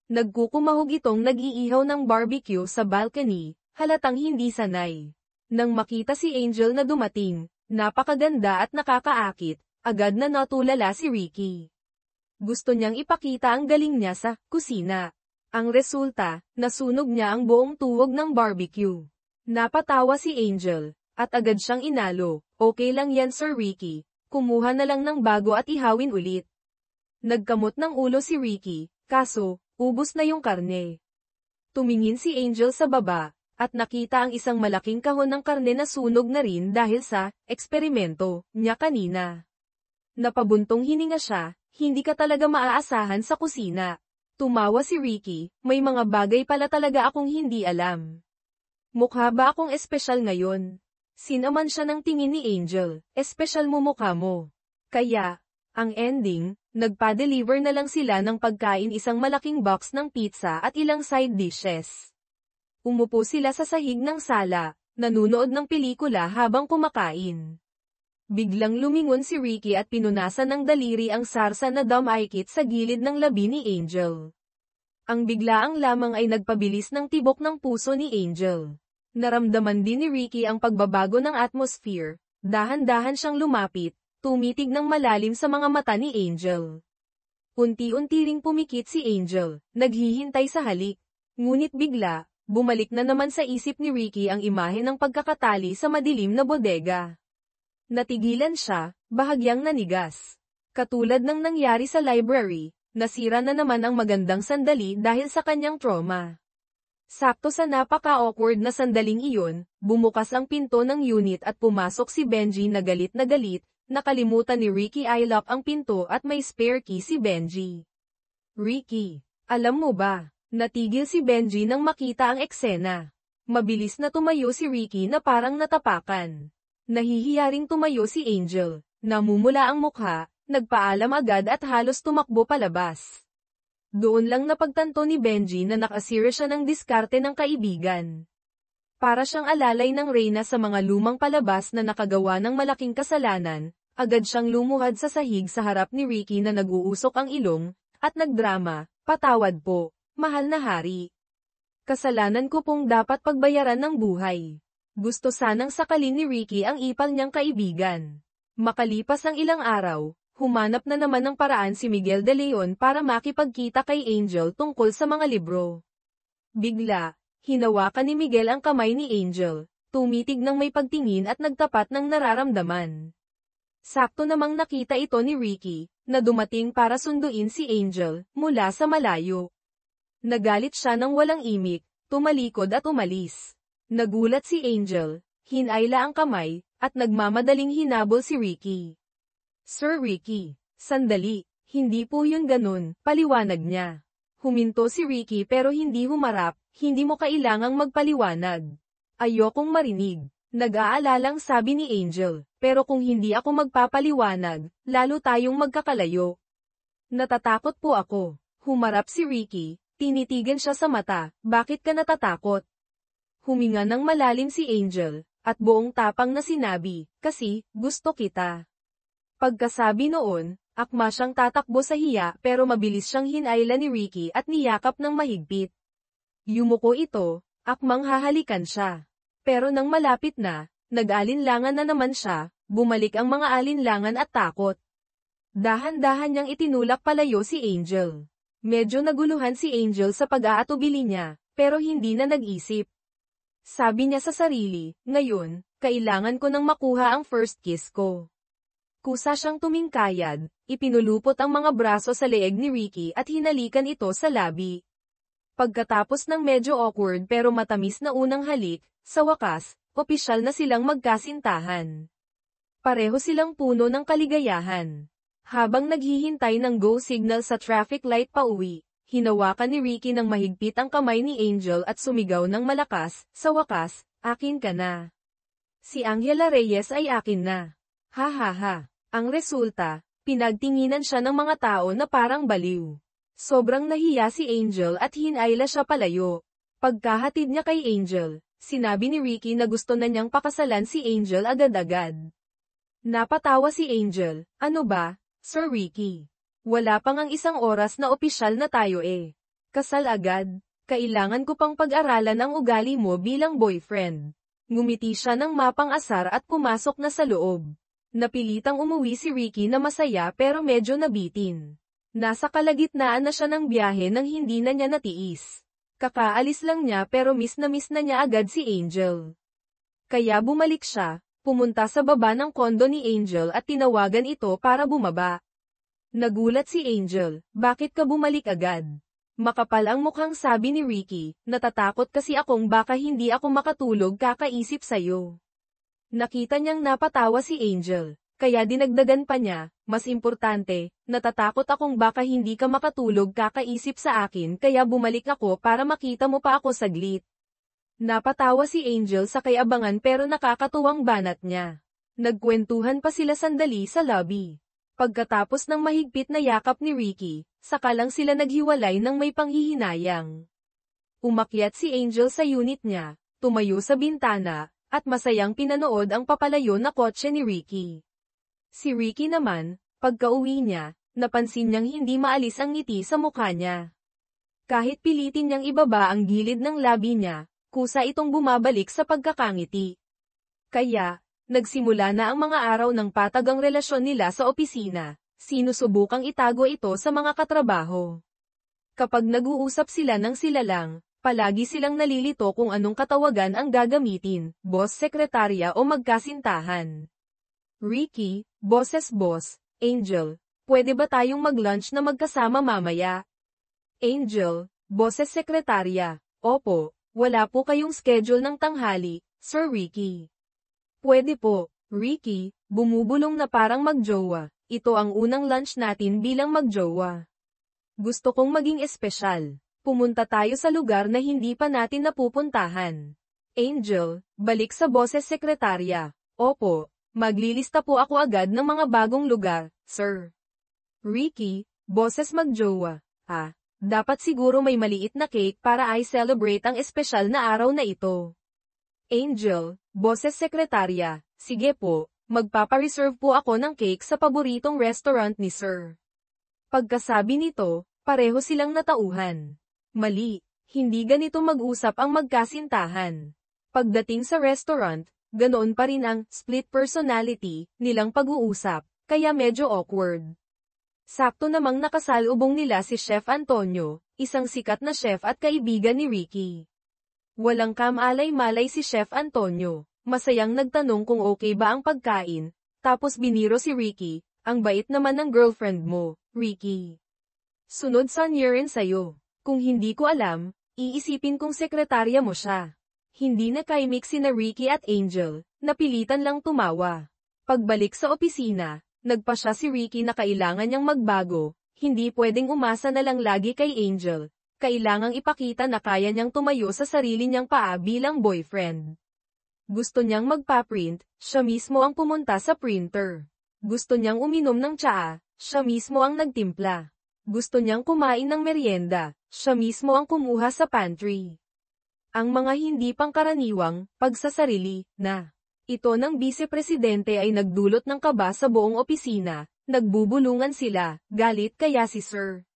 Nagkukumahog itong nag-iihaw ng barbecue sa balcony, halatang hindi sanay. Nang makita si Angel na dumating, napakaganda at nakakaakit, agad na natulala si Ricky. Gusto niyang ipakita ang galing niya sa kusina. Ang resulta, nasunog niya ang buong tuhog ng barbecue. Napatawa si Angel. At agad siyang inalo, okay lang yan Sir Ricky, kumuha na lang ng bago at ihawin ulit. Nagkamot ng ulo si Ricky, kaso, ubos na yung karne. Tumingin si Angel sa baba, at nakita ang isang malaking kahon ng karne na sunog na rin dahil sa eksperimento niya kanina. Napabuntong hininga siya, hindi ka talaga maaasahan sa kusina. Tumawa si Ricky, may mga bagay pala talaga akong hindi alam. Mukha ba akong espesyal ngayon? Sinaman siya ng tingin ni Angel, espesyal mo mukha mo. Kaya, ang ending, nagpa-deliver na lang sila ng pagkain, isang malaking box ng pizza at ilang side dishes. Umupo sila sa sahig ng sala, nanunood ng pelikula habang kumakain. Biglang lumingon si Ricky at pinunasan ng daliri ang sarsa na dumaikit sa gilid ng labi ni Angel. Ang biglaang lamang ay nagpabilis ng tibok ng puso ni Angel. Naramdaman din ni Ricky ang pagbabago ng atmosphere, dahan-dahan siyang lumapit, tumitig ng malalim sa mga mata ni Angel. Unti-unti ring pumikit si Angel, naghihintay sa halik. Ngunit bigla, bumalik na naman sa isip ni Ricky ang imahe ng pagkakatali sa madilim na bodega. Natigilan siya, bahagyang nanigas. Katulad ng nangyari sa library, nasira na naman ang magandang sandali dahil sa kanyang trauma. Sakto sa napaka-awkward na sandaling iyon, bumukas ang pinto ng unit at pumasok si Benji na galit, nakalimutan ni Ricky i-lock ang pinto at may spare key si Benji. Ricky, alam mo ba, natigil si Benji nang makita ang eksena. Mabilis na tumayo si Ricky na parang natapakan. Nahihiya ring tumayo si Angel, namumula ang mukha, nagpaalam agad at halos tumakbo palabas. Doon lang napagtanto ni Benji na nakasira siya ng diskarte ng kaibigan. Para siyang alalay ng reyna sa mga lumang palabas na nakagawa ng malaking kasalanan, agad siyang lumuhad sa sahig sa harap ni Ricky na nag-uusok ang ilong, at nagdrama, patawad po, mahal na hari. Kasalanan ko pong dapat pagbayaran ng buhay. Gusto sanang sakalin ni Ricky ang ipal niyang kaibigan. Makalipas ang ilang araw, humanap na naman ng paraan si Miguel de Leon para makipagkita kay Angel tungkol sa mga libro. Bigla, hinawakan ni Miguel ang kamay ni Angel, tumitig ng may pagtingin at nagtapat ng nararamdaman. Sakto namang nakita ito ni Ricky, na dumating para sunduin si Angel, mula sa malayo. Nagalit siya ng walang imik, tumalikod at umalis. Nagulat si Angel, hinayla ang kamay, at nagmamadaling hinabol si Ricky. Sir Ricky, sandali, hindi po yun ganun, paliwanag niya. Huminto si Ricky pero hindi humarap, hindi mo kailangang magpaliwanag. Ayokong marinig, nag-aalalang sabi ni Angel, pero kung hindi ako magpapaliwanag, lalo tayong magkakalayo. Natatakot po ako, humarap si Ricky, tinitigan siya sa mata, bakit ka natatakot? Huminga ng malalim si Angel, at buong tapang na sinabi, kasi, gusto kita. Pagkasabi noon, akma siyang tatakbo sa hiya pero mabilis siyang hinayla ni Ricky at niyakap ng mahigpit. Yumuko ito, akmang hahalikan siya. Pero nang malapit na, nag-alinlangan na naman siya, bumalik ang mga alinlangan at takot. Dahan-dahan niyang itinulak palayo si Angel. Medyo naguluhan si Angel sa pag-aatubili niya, pero hindi na nag-isip. Sabi niya sa sarili, ngayon, kailangan ko nang makuha ang first kiss ko. Kusa siyang tumingkayad, ipinulupot ang mga braso sa leeg ni Ricky at hinalikan ito sa labi. Pagkatapos ng medyo awkward pero matamis na unang halik, sa wakas, opisyal na silang magkasintahan. Pareho silang puno ng kaligayahan. Habang naghihintay ng go signal sa traffic light pauwi, hinawakan ni Ricky ng mahigpit ang kamay ni Angel at sumigaw ng malakas, sa wakas, akin ka na. Si Angela Reyes ay akin na. Ha ha ha. Ang resulta, pinagtinginan siya ng mga tao na parang baliw. Sobrang nahiya si Angel at hinayla siya palayo. Pagkahatid niya kay Angel, sinabi ni Ricky na gusto na niyang pakasalan si Angel agad-agad. Napatawa si Angel, ano ba, Sir Ricky? Wala pang ang isang oras na opisyal na tayo eh. Kasal agad, kailangan ko pang pag-aralan ang ugali mo bilang boyfriend. Ngumiti siya ng mapang-asar at pumasok na sa loob. Napilitang umuwi si Ricky na masaya pero medyo nabitin. Nasa kalagitnaan na siya ng biyahe nang hindi na niya natiis. Kakaalis lang niya pero miss na niya agad si Angel. Kaya bumalik siya, pumunta sa baba ng kondo ni Angel at tinawagan ito para bumaba. Nagulat si Angel, bakit ka bumalik agad? Makapal ang mukhang sabi ni Ricky, natatakot kasi akong baka hindi ako makatulog kakaisip sayo. Nakita niyang napatawa si Angel, kaya dinagdagan pa niya, mas importante, natatakot akong baka hindi ka makatulog kakaisip sa akin kaya bumalik ako para makita mo pa ako saglit. Napatawa si Angel sa kayabangan pero nakakatuwang banat niya. Nagkwentuhan pa sila sandali sa lobby. Pagkatapos ng mahigpit na yakap ni Ricky, saka lang sila naghiwalay ng may panghihinayang. Umakyat si Angel sa unit niya, tumayo sa bintana, at masayang pinanood ang papalayo na kotse ni Ricky. Si Ricky naman, pagka-uwi niya, napansin niyang hindi maalis ang ngiti sa mukha niya. Kahit pilitin niyang ibaba ang gilid ng labi niya, kusa itong bumabalik sa pagkakangiti. Kaya, nagsimula na ang mga araw ng patagang relasyon nila sa opisina, sinusubukang itago ito sa mga katrabaho. Kapag nag-uusap sila ng sila lang, palagi silang nalilito kung anong katawagan ang gagamitin, boss sekretarya o magkasintahan. Ricky, boses boss, Angel, pwede ba tayong mag-lunch na magkasama mamaya? Angel, boses sekretarya, opo, wala po kayong schedule ng tanghali, Sir Ricky. Pwede po, Ricky, bumubulong na parang magjowa, ito ang unang lunch natin bilang magjowa. Gusto kong maging espesyal. Pumunta tayo sa lugar na hindi pa natin napupuntahan. Angel, balik sa boses sekretarya. Opo, maglilista po ako agad ng mga bagong lugar, sir. Ricky, boses magjowa. Dapat siguro may maliit na cake para i-celebrate ang espesyal na araw na ito. Angel, boses sekretarya. Sige po, magpapareserve po ako ng cake sa paboritong restaurant ni sir. Pagkasabi nito, pareho silang natauhan. Mali, hindi ganito mag-usap ang magkasintahan. Pagdating sa restaurant, ganoon pa rin ang split personality nilang pag-uusap, kaya medyo awkward. Sakto namang nakasalubong nila si Chef Antonio, isang sikat na chef at kaibigan ni Ricky. Walang kamalay-malay si Chef Antonio, masayang nagtanong kung okay ba ang pagkain, Tapos biniro si Ricky, ang bait naman ng girlfriend mo, Ricky. Sunod sa rin sa'yo. Kung hindi ko alam, iisipin kong sekretarya mo siya. Hindi na kaimik sina Ricky at Angel, napilitan lang tumawa. Pagbalik sa opisina, nagpa siya si Ricky na kailangan niyang magbago, hindi pwedeng umasa na lang lagi kay Angel. Kailangang ipakita na kaya niyang tumayo sa sarili niyang paa bilang boyfriend. Gusto niyang magpa-print, siya mismo ang pumunta sa printer. Gusto niyang uminom ng tsaa, siya mismo ang nagtimpla. Gusto niyang kumain ng merienda, siya mismo ang kumuha sa pantry. Ang mga hindi pangkaraniwang pagsasarili na ito ng vice-presidente ay nagdulot ng kaba sa buong opisina, nagbubulungan sila, galit kaya si Sir.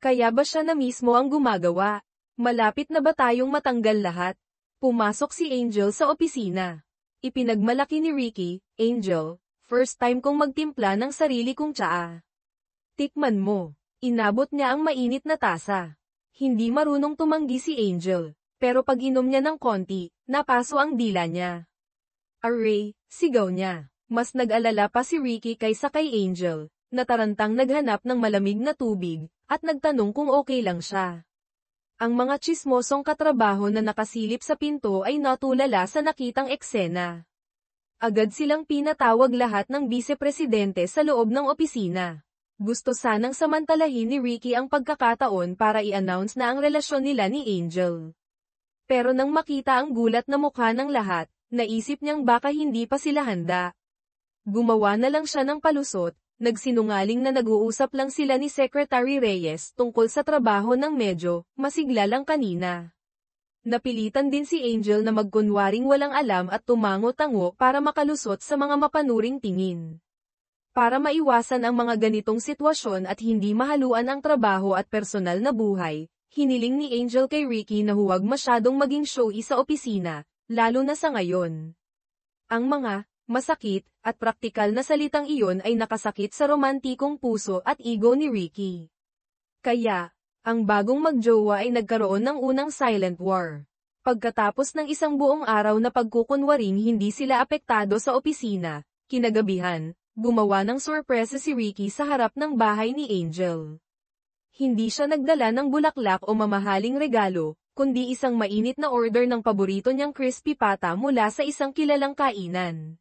Kaya ba siya na mismo ang gumagawa? Malapit na ba tayong matanggal lahat? Pumasok si Angel sa opisina. Ipinagmalaki ni Ricky, Angel, first time kong magtimpla ng sarili kong tsaa. Tikman mo. Inabot niya ang mainit na tasa. Hindi marunong tumanggi si Angel, pero pag inom niya ng konti, napaso ang dila niya. Aray, sigaw niya. Mas nag-alala pa si Ricky kaysa kay Angel, natarantang naghanap ng malamig na tubig, at nagtanong kung okay lang siya. Ang mga tsismosong katrabaho na nakasilip sa pinto ay natulala sa nakitang eksena. Agad silang pinatawag lahat ng vice-presidente sa loob ng opisina. Gusto sanang samantalahin ni Ricky ang pagkakataon para i-announce na ang relasyon nila ni Angel. Pero nang makita ang gulat na mukha ng lahat, naisip niyang baka hindi pa sila handa. Gumawa na lang siya ng palusot, nagsinungaling na nag-uusap lang sila ni Secretary Reyes tungkol sa trabaho ng medyo masigla lang kanina. Napilitan din si Angel na magkunwaring walang alam at tumango-tango para makalusot sa mga mapanuring tingin. Para maiwasan ang mga ganitong sitwasyon at hindi mahaluan ang trabaho at personal na buhay, hiniling ni Angel kay Ricky na huwag masyadong maging showy sa opisina, lalo na sa ngayon. Ang mga masakit at praktikal na salitang iyon ay nakasakit sa romantikong puso at ego ni Ricky. Kaya, ang bagong magjowa ay nagkaroon ng unang silent war. Pagkatapos ng isang buong araw na pagkukunwaring hindi sila apektado sa opisina, kinagabihan, gumawa ng sorpresa si Ricky sa harap ng bahay ni Angel. Hindi siya nagdala ng bulaklak o mamahaling regalo, kundi isang mainit na order ng paborito niyang crispy pata mula sa isang kilalang kainan.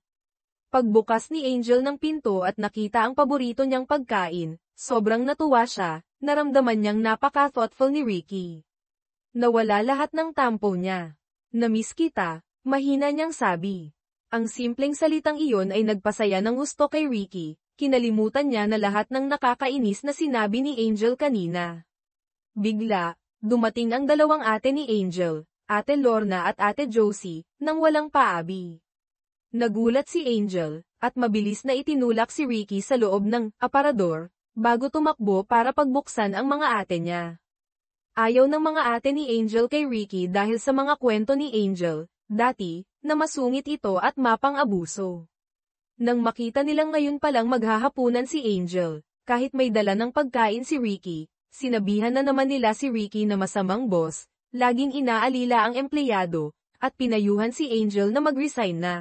Pagbukas ni Angel ng pinto at nakita ang paborito niyang pagkain, sobrang natuwa siya, naramdaman niyang napaka-thoughtful ni Ricky. Nawala lahat ng tampo niya. "Namiss kita," mahina niyang sabi. Ang simpleng salitang iyon ay nagpasaya ng gusto kay Ricky, kinalimutan niya na lahat ng nakakainis na sinabi ni Angel kanina. Bigla, dumating ang dalawang ate ni Angel, Ate Lorna at Ate Josie, nang walang paabi. Nagulat si Angel, at mabilis na itinulak si Ricky sa loob ng aparador, bago tumakbo para pagbuksan ang mga ate niya. Ayaw ng mga ate ni Angel kay Ricky dahil sa mga kwento ni Angel, dati, na masungit ito at mapang-abuso. Nang makita nilang ngayon palang maghahapunan si Angel, kahit may dala ng pagkain si Ricky, sinabihan na naman nila si Ricky na masamang boss, laging inaalila ang empleyado, at pinayuhan si Angel na mag-resign na.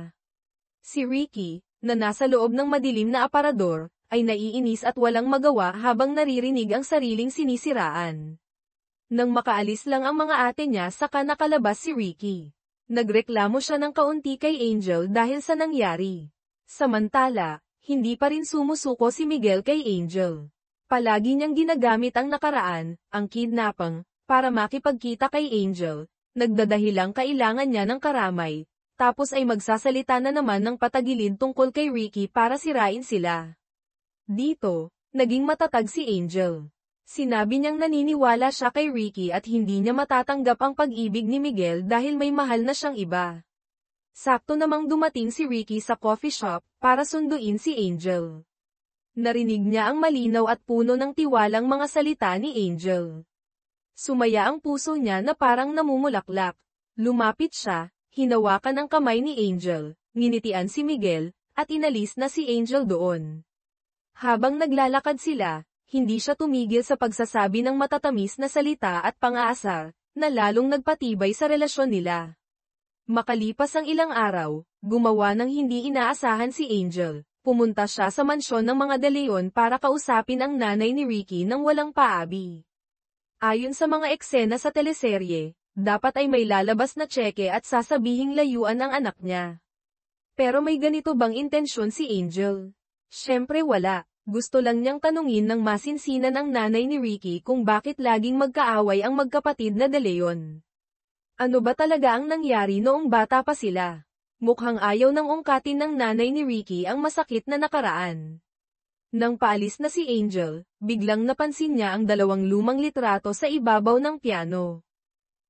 Si Ricky, na nasa loob ng madilim na aparador, ay naiinis at walang magawa habang naririnig ang sariling sinisiraan. Nang makaalis lang ang mga ate niya saka nakalabas si Ricky. Nagreklamo siya ng kaunti kay Angel dahil sa nangyari. Samantala, hindi pa rin sumusuko si Miguel kay Angel. Palagi niyang ginagamit ang nakaraan, ang kidnapping, para makipagkita kay Angel, nagdadahilang kailangan niya ng karamay, tapos ay magsasalita na naman ng patagilid tungkol kay Ricky para sirain sila. Dito, naging matatag si Angel. Sinabi niyang naniniwala siya kay Ricky at hindi niya matatanggap ang pag-ibig ni Miguel dahil may mahal na siyang iba. Sakto namang dumating si Ricky sa coffee shop para sunduin si Angel. Narinig niya ang malinaw at puno ng tiwalang mga salita ni Angel. Sumaya ang puso niya na parang namumulaklak. Lumapit siya, hinawakan ang kamay ni Angel, nginitian si Miguel, at inalis na si Angel doon. Habang naglalakad sila, hindi siya tumigil sa pagsasabi ng matatamis na salita at pang-aasar, na lalong nagpatibay sa relasyon nila. Makalipas ang ilang araw, gumawa ng hindi inaasahan si Angel, Pumunta siya sa mansyon ng mga De Leon para kausapin ang nanay ni Ricky nang walang paabi. Ayon sa mga eksena sa teleserye, dapat ay may lalabas na tseke at sasabihing layuan ang anak niya. Pero may ganito bang intensyon si Angel? Syempre wala. Gusto lang niyang tanungin ng masinsinan ang nanay ni Ricky kung bakit laging magkaaway ang magkapatid na De Leon. Ano ba talaga ang nangyari noong bata pa sila? Mukhang ayaw nang ungkatin ng nanay ni Ricky ang masakit na nakaraan. Nang paalis na si Angel, biglang napansin niya ang dalawang lumang litrato sa ibabaw ng piano.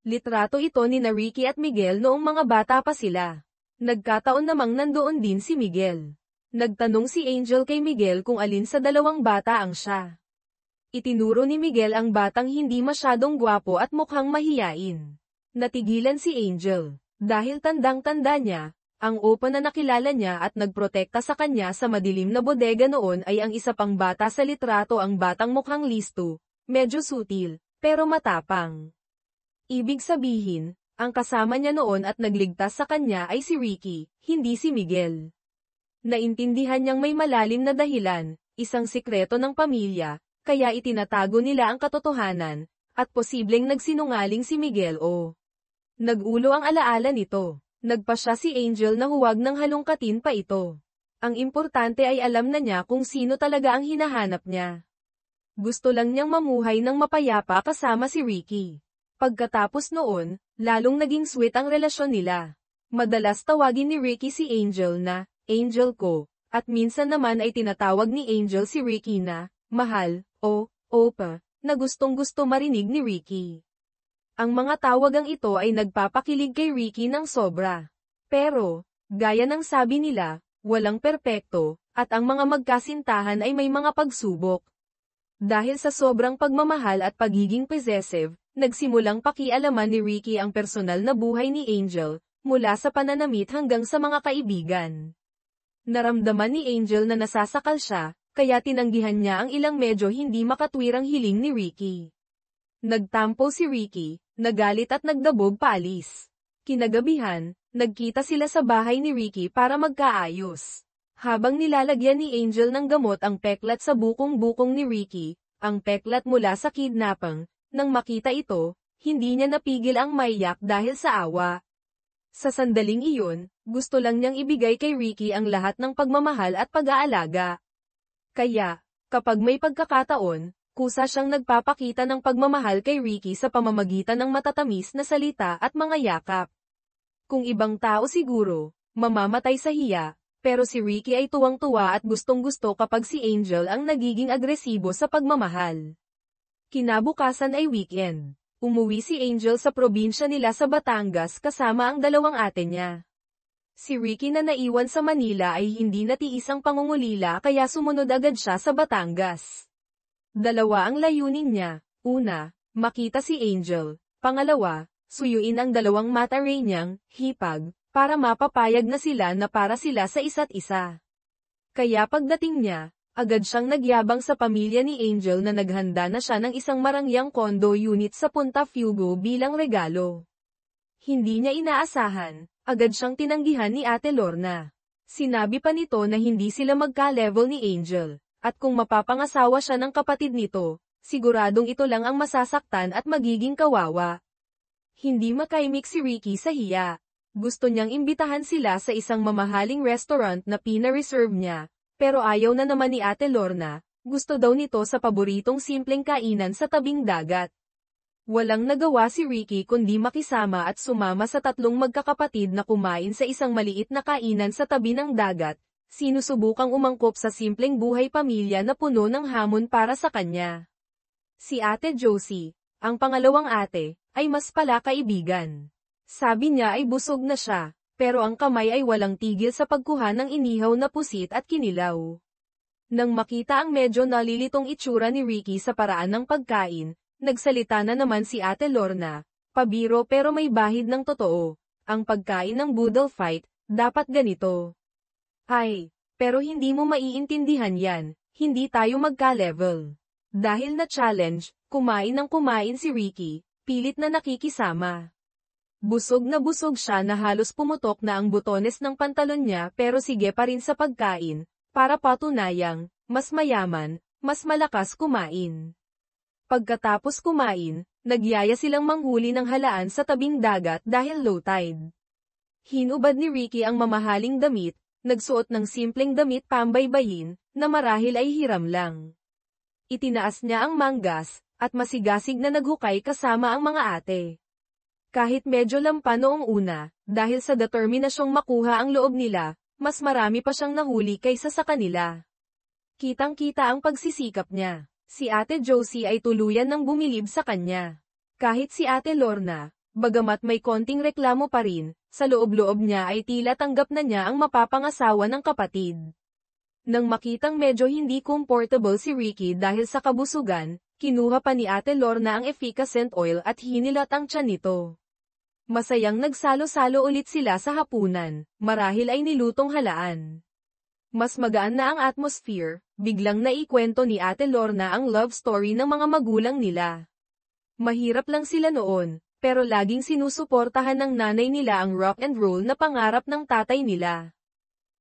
Litrato ito ni na Ricky at Miguel noong mga bata pa sila. Nagkataon namang nandoon din si Miguel. Nagtanong si Angel kay Miguel kung alin sa dalawang bata ang siya. Itinuro ni Miguel ang batang hindi masyadong gwapo at mukhang mahiyain. Natigilan si Angel, dahil tandang-tanda niya, ang opa na nakilala niya at nagprotekta sa kanya sa madilim na bodega noon ay ang isa pang bata sa litrato, ang batang mukhang listo, medyo sutil, pero matapang. Ibig sabihin, ang kasama niya noon at nagligtas sa kanya ay si Ricky, hindi si Miguel. Naintindihan niyang may malalim na dahilan, isang sikreto ng pamilya, kaya itinatago nila ang katotohanan, at posibleng nagsinungaling si Miguel o nag-ulo ang alaala nito. Nagpa siya si Angel na huwag nang halongkatin pa ito. Ang importante ay alam na niya kung sino talaga ang hinahanap niya. Gusto lang niyang mamuhay ng mapayapa kasama si Ricky. Pagkatapos noon, lalong naging sweet ang relasyon nila. Madalas tawagin ni Ricky si Angel na Angel ko, at minsan naman ay tinatawag ni Angel si Ricky na mahal, o opa, na gustong-gusto marinig ni Ricky. Ang mga tawagang ito ay nagpapakilig kay Ricky ng sobra. Pero, gaya ng sabi nila, walang perpekto, at ang mga magkasintahan ay may mga pagsubok. Dahil sa sobrang pagmamahal at pagiging possessive, nagsimulang pakialaman ni Ricky ang personal na buhay ni Angel, mula sa pananamit hanggang sa mga kaibigan. Naramdaman ni Angel na nasasakal siya, kaya tinanggihan niya ang ilang medyo hindi makatwirang hiling ni Ricky. Nagtampo si Ricky, nagalit at nagdabog paalis. Kinagabihan, nagkita sila sa bahay ni Ricky para magkaayos. Habang nilalagyan ni Angel ng gamot ang peklat sa bukong-bukong ni Ricky, ang peklat mula sa kidnapping, nang makita ito, hindi niya napigil ang maiyak dahil sa awa. Sa sandaling iyon, gusto lang niyang ibigay kay Ricky ang lahat ng pagmamahal at pag-aalaga. Kaya, kapag may pagkakataon, kusa siyang nagpapakita ng pagmamahal kay Ricky sa pamamagitan ng matatamis na salita at mga yakap. Kung ibang tao siguro, mamamatay sa hiya, pero si Ricky ay tuwang-tuwa at gustong-gusto kapag si Angel ang nagiging agresibo sa pagmamahal. Kinabukasan ay weekend. Umuwi si Angel sa probinsya nila sa Batangas kasama ang dalawang ate niya. Si Ricky na naiwan sa Manila ay hindi natiis ang pangungulila kaya sumunod agad siya sa Batangas. Dalawa ang layunin niya. Una, makita si Angel. Pangalawa, suyuin ang dalawang mata-ray niyang, hipag, para mapapayag na para sila sa isa't isa. Kaya pagdating niya, agad siyang nagyabang sa pamilya ni Angel na naghanda na siya ng isang marangyang condo unit sa Punta Fuego bilang regalo. Hindi niya inaasahan, agad siyang tinanggihan ni Ate Lorna. Sinabi pa nito na hindi sila magka-level ni Angel, at kung mapapangasawa siya ng kapatid nito, siguradong ito lang ang masasaktan at magiging kawawa. Hindi makaimik si Ricky sa hiya. Gusto niyang imbitahan sila sa isang mamahaling restaurant na pina-reserve niya. Pero ayaw na naman ni Ate Lorna, gusto daw nito sa paboritong simpleng kainan sa tabing dagat. Walang nagawa si Ricky kundi makisama at sumama sa tatlong magkakapatid na kumain sa isang maliit na kainan sa tabi ng dagat, sinusubukang umangkop sa simpleng buhay pamilya na puno ng hamon para sa kanya. Si Ate Josie, ang pangalawang ate, ay mas pala kaibigan. Sabi niya ay busog na siya. Pero ang kamay ay walang tigil sa pagkuha ng inihaw na pusit at kinilaw. Nang makita ang medyo nalilitong itsura ni Ricky sa paraan ng pagkain, nagsalita na naman si Ate Lorna, pabiro pero may bahid ng totoo. Ang pagkain ng Boodle Fight, dapat ganito. Ay, pero hindi mo maiintindihan yan, hindi tayo magka-level. Dahil na-challenge, kumain si Ricky, pilit na nakikisama. Busog na busog siya na halos pumutok na ang butones ng pantalon niya pero sige pa rin sa pagkain, para patunayang, mas mayaman, mas malakas kumain. Pagkatapos kumain, nagyaya silang manghuli ng halaan sa tabing dagat dahil low tide. Hinubad ni Ricky ang mamahaling damit, nagsuot ng simpleng damit pambaybayin, na marahil ay hiram lang. Itinaas niya ang manggas, at masigasig na naghukay kasama ang mga ate. Kahit medyo lampa noong una, dahil sa determinasyong makuha ang loob nila, mas marami pa siyang nahuli kaysa sa kanila. Kitang-kita ang pagsisikap niya. Si Ate Josie ay tuluyan ng bumilib sa kanya. Kahit si Ate Lorna, bagamat may konting reklamo pa rin, sa loob-loob niya ay tila tanggap na niya ang mapapangasawa ng kapatid. Nang makitang medyo hindi comfortable si Ricky dahil sa kabusugan, kinuha pa ni Ate Lorna ang efficacent oil at hinilat ang tiyan nito. Masayang nagsalo-salo ulit sila sa hapunan, marahil ay nilutong halaan. Mas magaan na ang atmosphere, biglang naikwento ni Ate Lorna ang love story ng mga magulang nila. Mahirap lang sila noon, pero laging sinusuportahan ng nanay nila ang rock and roll na pangarap ng tatay nila.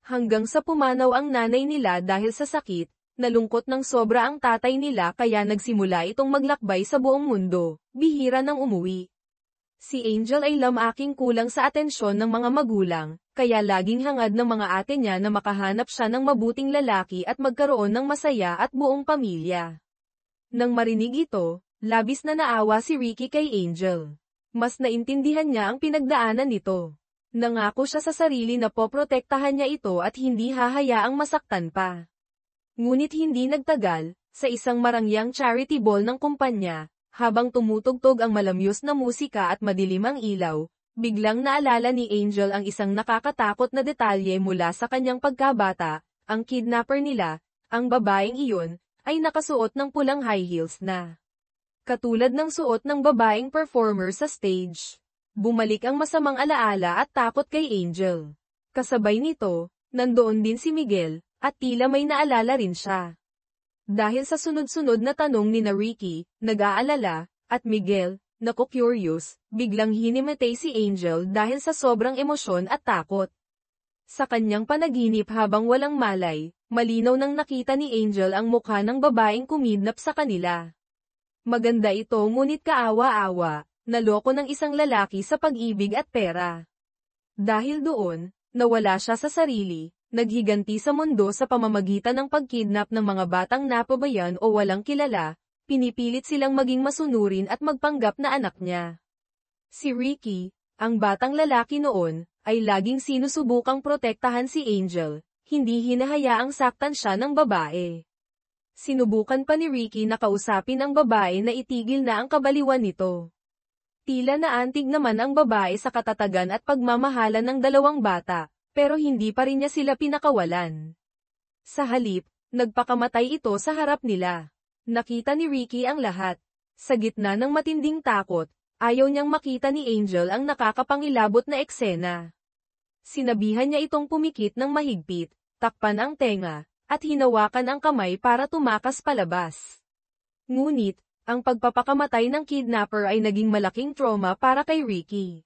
Hanggang sa pumanaw ang nanay nila dahil sa sakit, nalungkot ng sobra ang tatay nila kaya nagsimula itong maglakbay sa buong mundo, bihira nang umuwi. Si Angel ay lamaking kulang sa atensyon ng mga magulang, kaya laging hangad ng mga ate niya na makahanap siya ng mabuting lalaki at magkaroon ng masaya at buong pamilya. Nang marinig ito, labis na naawa si Ricky kay Angel. Mas naintindihan niya ang pinagdaanan nito. Nangako siya sa sarili na poprotektahan niya ito at hindi hahayaang masaktan pa. Ngunit hindi nagtagal, sa isang marangyang charity ball ng kumpanya, habang tumutugtog ang malamyos na musika at madilim ang ilaw, biglang naalala ni Angel ang isang nakakatakot na detalye mula sa kanyang pagkabata, ang kidnapper nila, ang babaeng iyon, ay nakasuot ng pulang high heels na. Katulad ng suot ng babaeng performer sa stage. Bumalik ang masamang alaala at takot kay Angel. Kasabay nito, nandoon din si Miguel, at tila may naalala rin siya. Dahil sa sunod-sunod na tanong ni Ricky, nag-aalala, at Miguel, naku-curious, biglang hinimatay si Angel dahil sa sobrang emosyon at takot. Sa kanyang panaginip habang walang malay, malinaw nang nakita ni Angel ang mukha ng babaeng kumidnap sa kanila. Maganda ito ngunit kaawa-awa, naloko ng isang lalaki sa pag-ibig at pera. Dahil doon, nawala siya sa sarili. Naghiganti sa mundo sa pamamagitan ng pagkidnap ng mga batang napabayan o walang kilala, pinipilit silang maging masunurin at magpanggap na anak niya. Si Ricky, ang batang lalaki noon, ay laging sinusubukang protektahan si Angel, hindi hinahayaang saktan siya ng babae. Sinubukan pa ni Ricky na kausapin ang babae na itigil na ang kabaliwan nito. Tila naantig naman ang babae sa katatagan at pagmamahalan ng dalawang bata. Pero hindi pa rin niya sila pinakawalan. Sa halip, nagpakamatay ito sa harap nila. Nakita ni Ricky ang lahat. Sa gitna ng matinding takot, ayaw niyang makita ni Angel ang nakakapangilabot na eksena. Sinabihan niya itong pumikit ng mahigpit, takpan ang tenga, at hinawakan ang kamay para tumakas palabas. Ngunit, ang pagpapakamatay ng kidnapper ay naging malaking trauma para kay Ricky.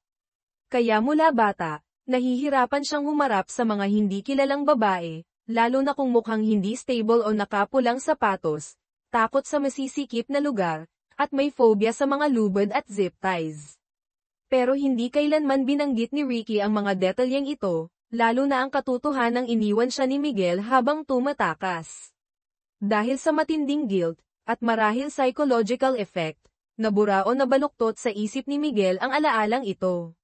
Kaya mula bata, nahihirapan siyang humarap sa mga hindi kilalang babae, lalo na kung mukhang hindi stable o nakapulang sapatos, takot sa masisikip na lugar, at may phobia sa mga lubid at zip ties. Pero hindi kailanman binanggit ni Ricky ang mga detalyeng ito, lalo na ang katotohanang iniwan siya ni Miguel habang tumatakas. Dahil sa matinding guilt, at marahil psychological effect, nabura o nabaluktot sa isip ni Miguel ang alaalang ito.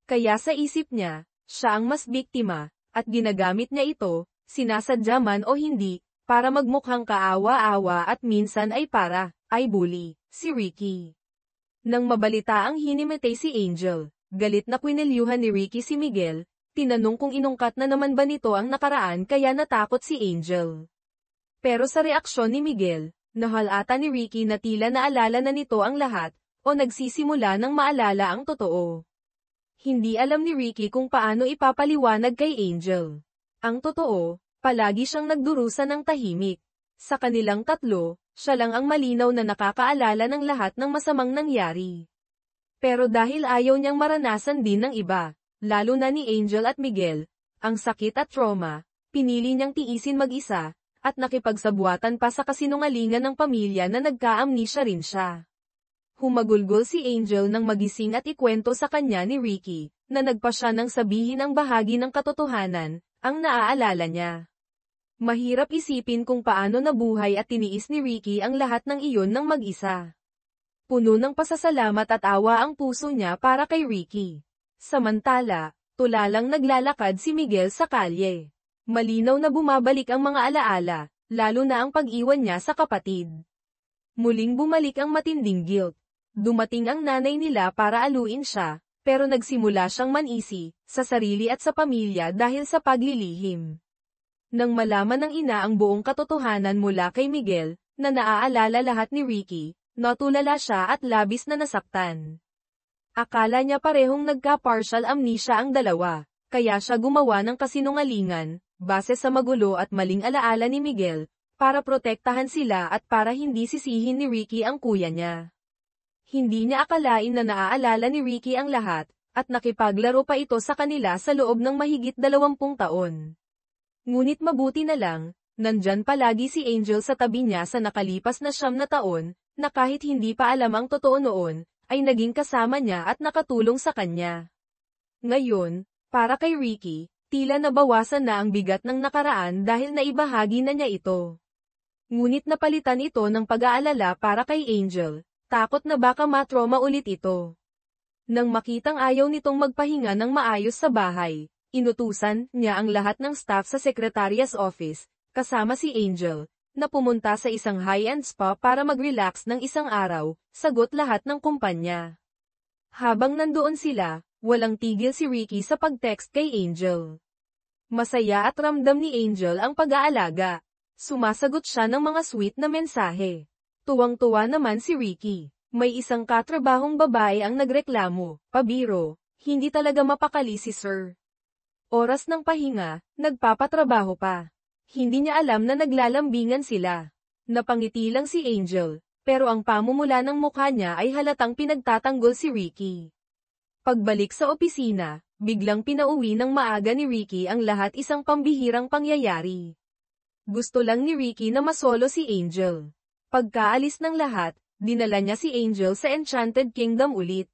Kaya sa isip niya, siya ang mas biktima, at ginagamit niya ito, sinasadya man o hindi, para magmukhang kaawa-awa at minsan ay bully, si Ricky. Nang mabalita ang hinimatay si Angel, galit na kwinelyuhan ni Ricky si Miguel, tinanong kung inungkat na naman ba nito ang nakaraan kaya natakot si Angel. Pero sa reaksyon ni Miguel, nahalata ni Ricky na tila naalala na nito ang lahat, o nagsisimula ng maalala ang totoo. Hindi alam ni Ricky kung paano ipapaliwanag kay Angel. Ang totoo, palagi siyang nagdurusa ng tahimik. Sa kanilang tatlo, siya lang ang malinaw na nakakaalala ng lahat ng masamang nangyari. Pero dahil ayaw niyang maranasan din ng iba, lalo na ni Angel at Miguel, ang sakit at trauma, pinili niyang tiisin mag-isa, at nakipagsabuatan pa sa kasinungalingan ng pamilya na nagka-amnesia rin siya. Humagulgol si Angel nang magising at ikwento sa kanya ni Ricky, na nagpa siya nang sabihin ang bahagi ng katotohanan, ang naaalala niya. Mahirap isipin kung paano nabuhay at tiniis ni Ricky ang lahat ng iyon ng mag-isa. Puno ng pasasalamat at awa ang puso niya para kay Ricky. Samantala, tulalang naglalakad si Miguel sa kalye. Malinaw na bumabalik ang mga alaala, lalo na ang pag-iwan niya sa kapatid. Muling bumalik ang matinding guilt. Dumating ang nanay nila para aluin siya, pero nagsimula siyang manisi, sa sarili at sa pamilya dahil sa paglilihim. Nang malaman ng ina ang buong katotohanan mula kay Miguel, na naaalala lahat ni Ricky, natulala siya at labis na nasaktan. Akala niya parehong nagka-partial amnesia ang dalawa, kaya siya gumawa ng kasinungalingan, base sa magulo at maling alaala ni Miguel, para protektahan sila at para hindi sisihin ni Ricky ang kuya niya. Hindi niya akalain na naaalala ni Ricky ang lahat, at nakipaglaro pa ito sa kanila sa loob ng mahigit 20 taon. Ngunit mabuti na lang, nandyan palagi si Angel sa tabi niya sa nakalipas na 9 na taon, na kahit hindi pa alam ang totoo noon, ay naging kasama niya at nakatulong sa kanya. Ngayon, para kay Ricky, tila nabawasan na ang bigat ng nakaraan dahil naibahagi na niya ito. Ngunit napalitan ito ng pag-aalala para kay Angel. Takot na baka matrauma ulit ito. Nang makitang ayaw nitong magpahinga ng maayos sa bahay, inutusan niya ang lahat ng staff sa Secretariat's office, kasama si Angel, na pumunta sa isang high-end spa para mag-relax ng isang araw, sagot lahat ng kumpanya. Habang nandoon sila, walang tigil si Ricky sa pag-text kay Angel. Masaya at ramdam ni Angel ang pag-aalaga. Sumasagot siya ng mga sweet na mensahe. Tuwang-tuwa naman si Ricky. May isang katrabahong babae ang nagreklamo, pabiro, hindi talaga mapakali si Sir. Oras ng pahinga, nagpapatrabaho pa. Hindi niya alam na naglalambingan sila. Napangiti lang si Angel, pero ang pamumula ng mukha niya ay halatang pinagtatanggol si Ricky. Pagbalik sa opisina, biglang pinauwi ng maaga ni Ricky ang lahat isang pambihirang pangyayari. Gusto lang ni Ricky na masolo si Angel. Pagkaalis ng lahat, dinala niya si Angel sa Enchanted Kingdom ulit.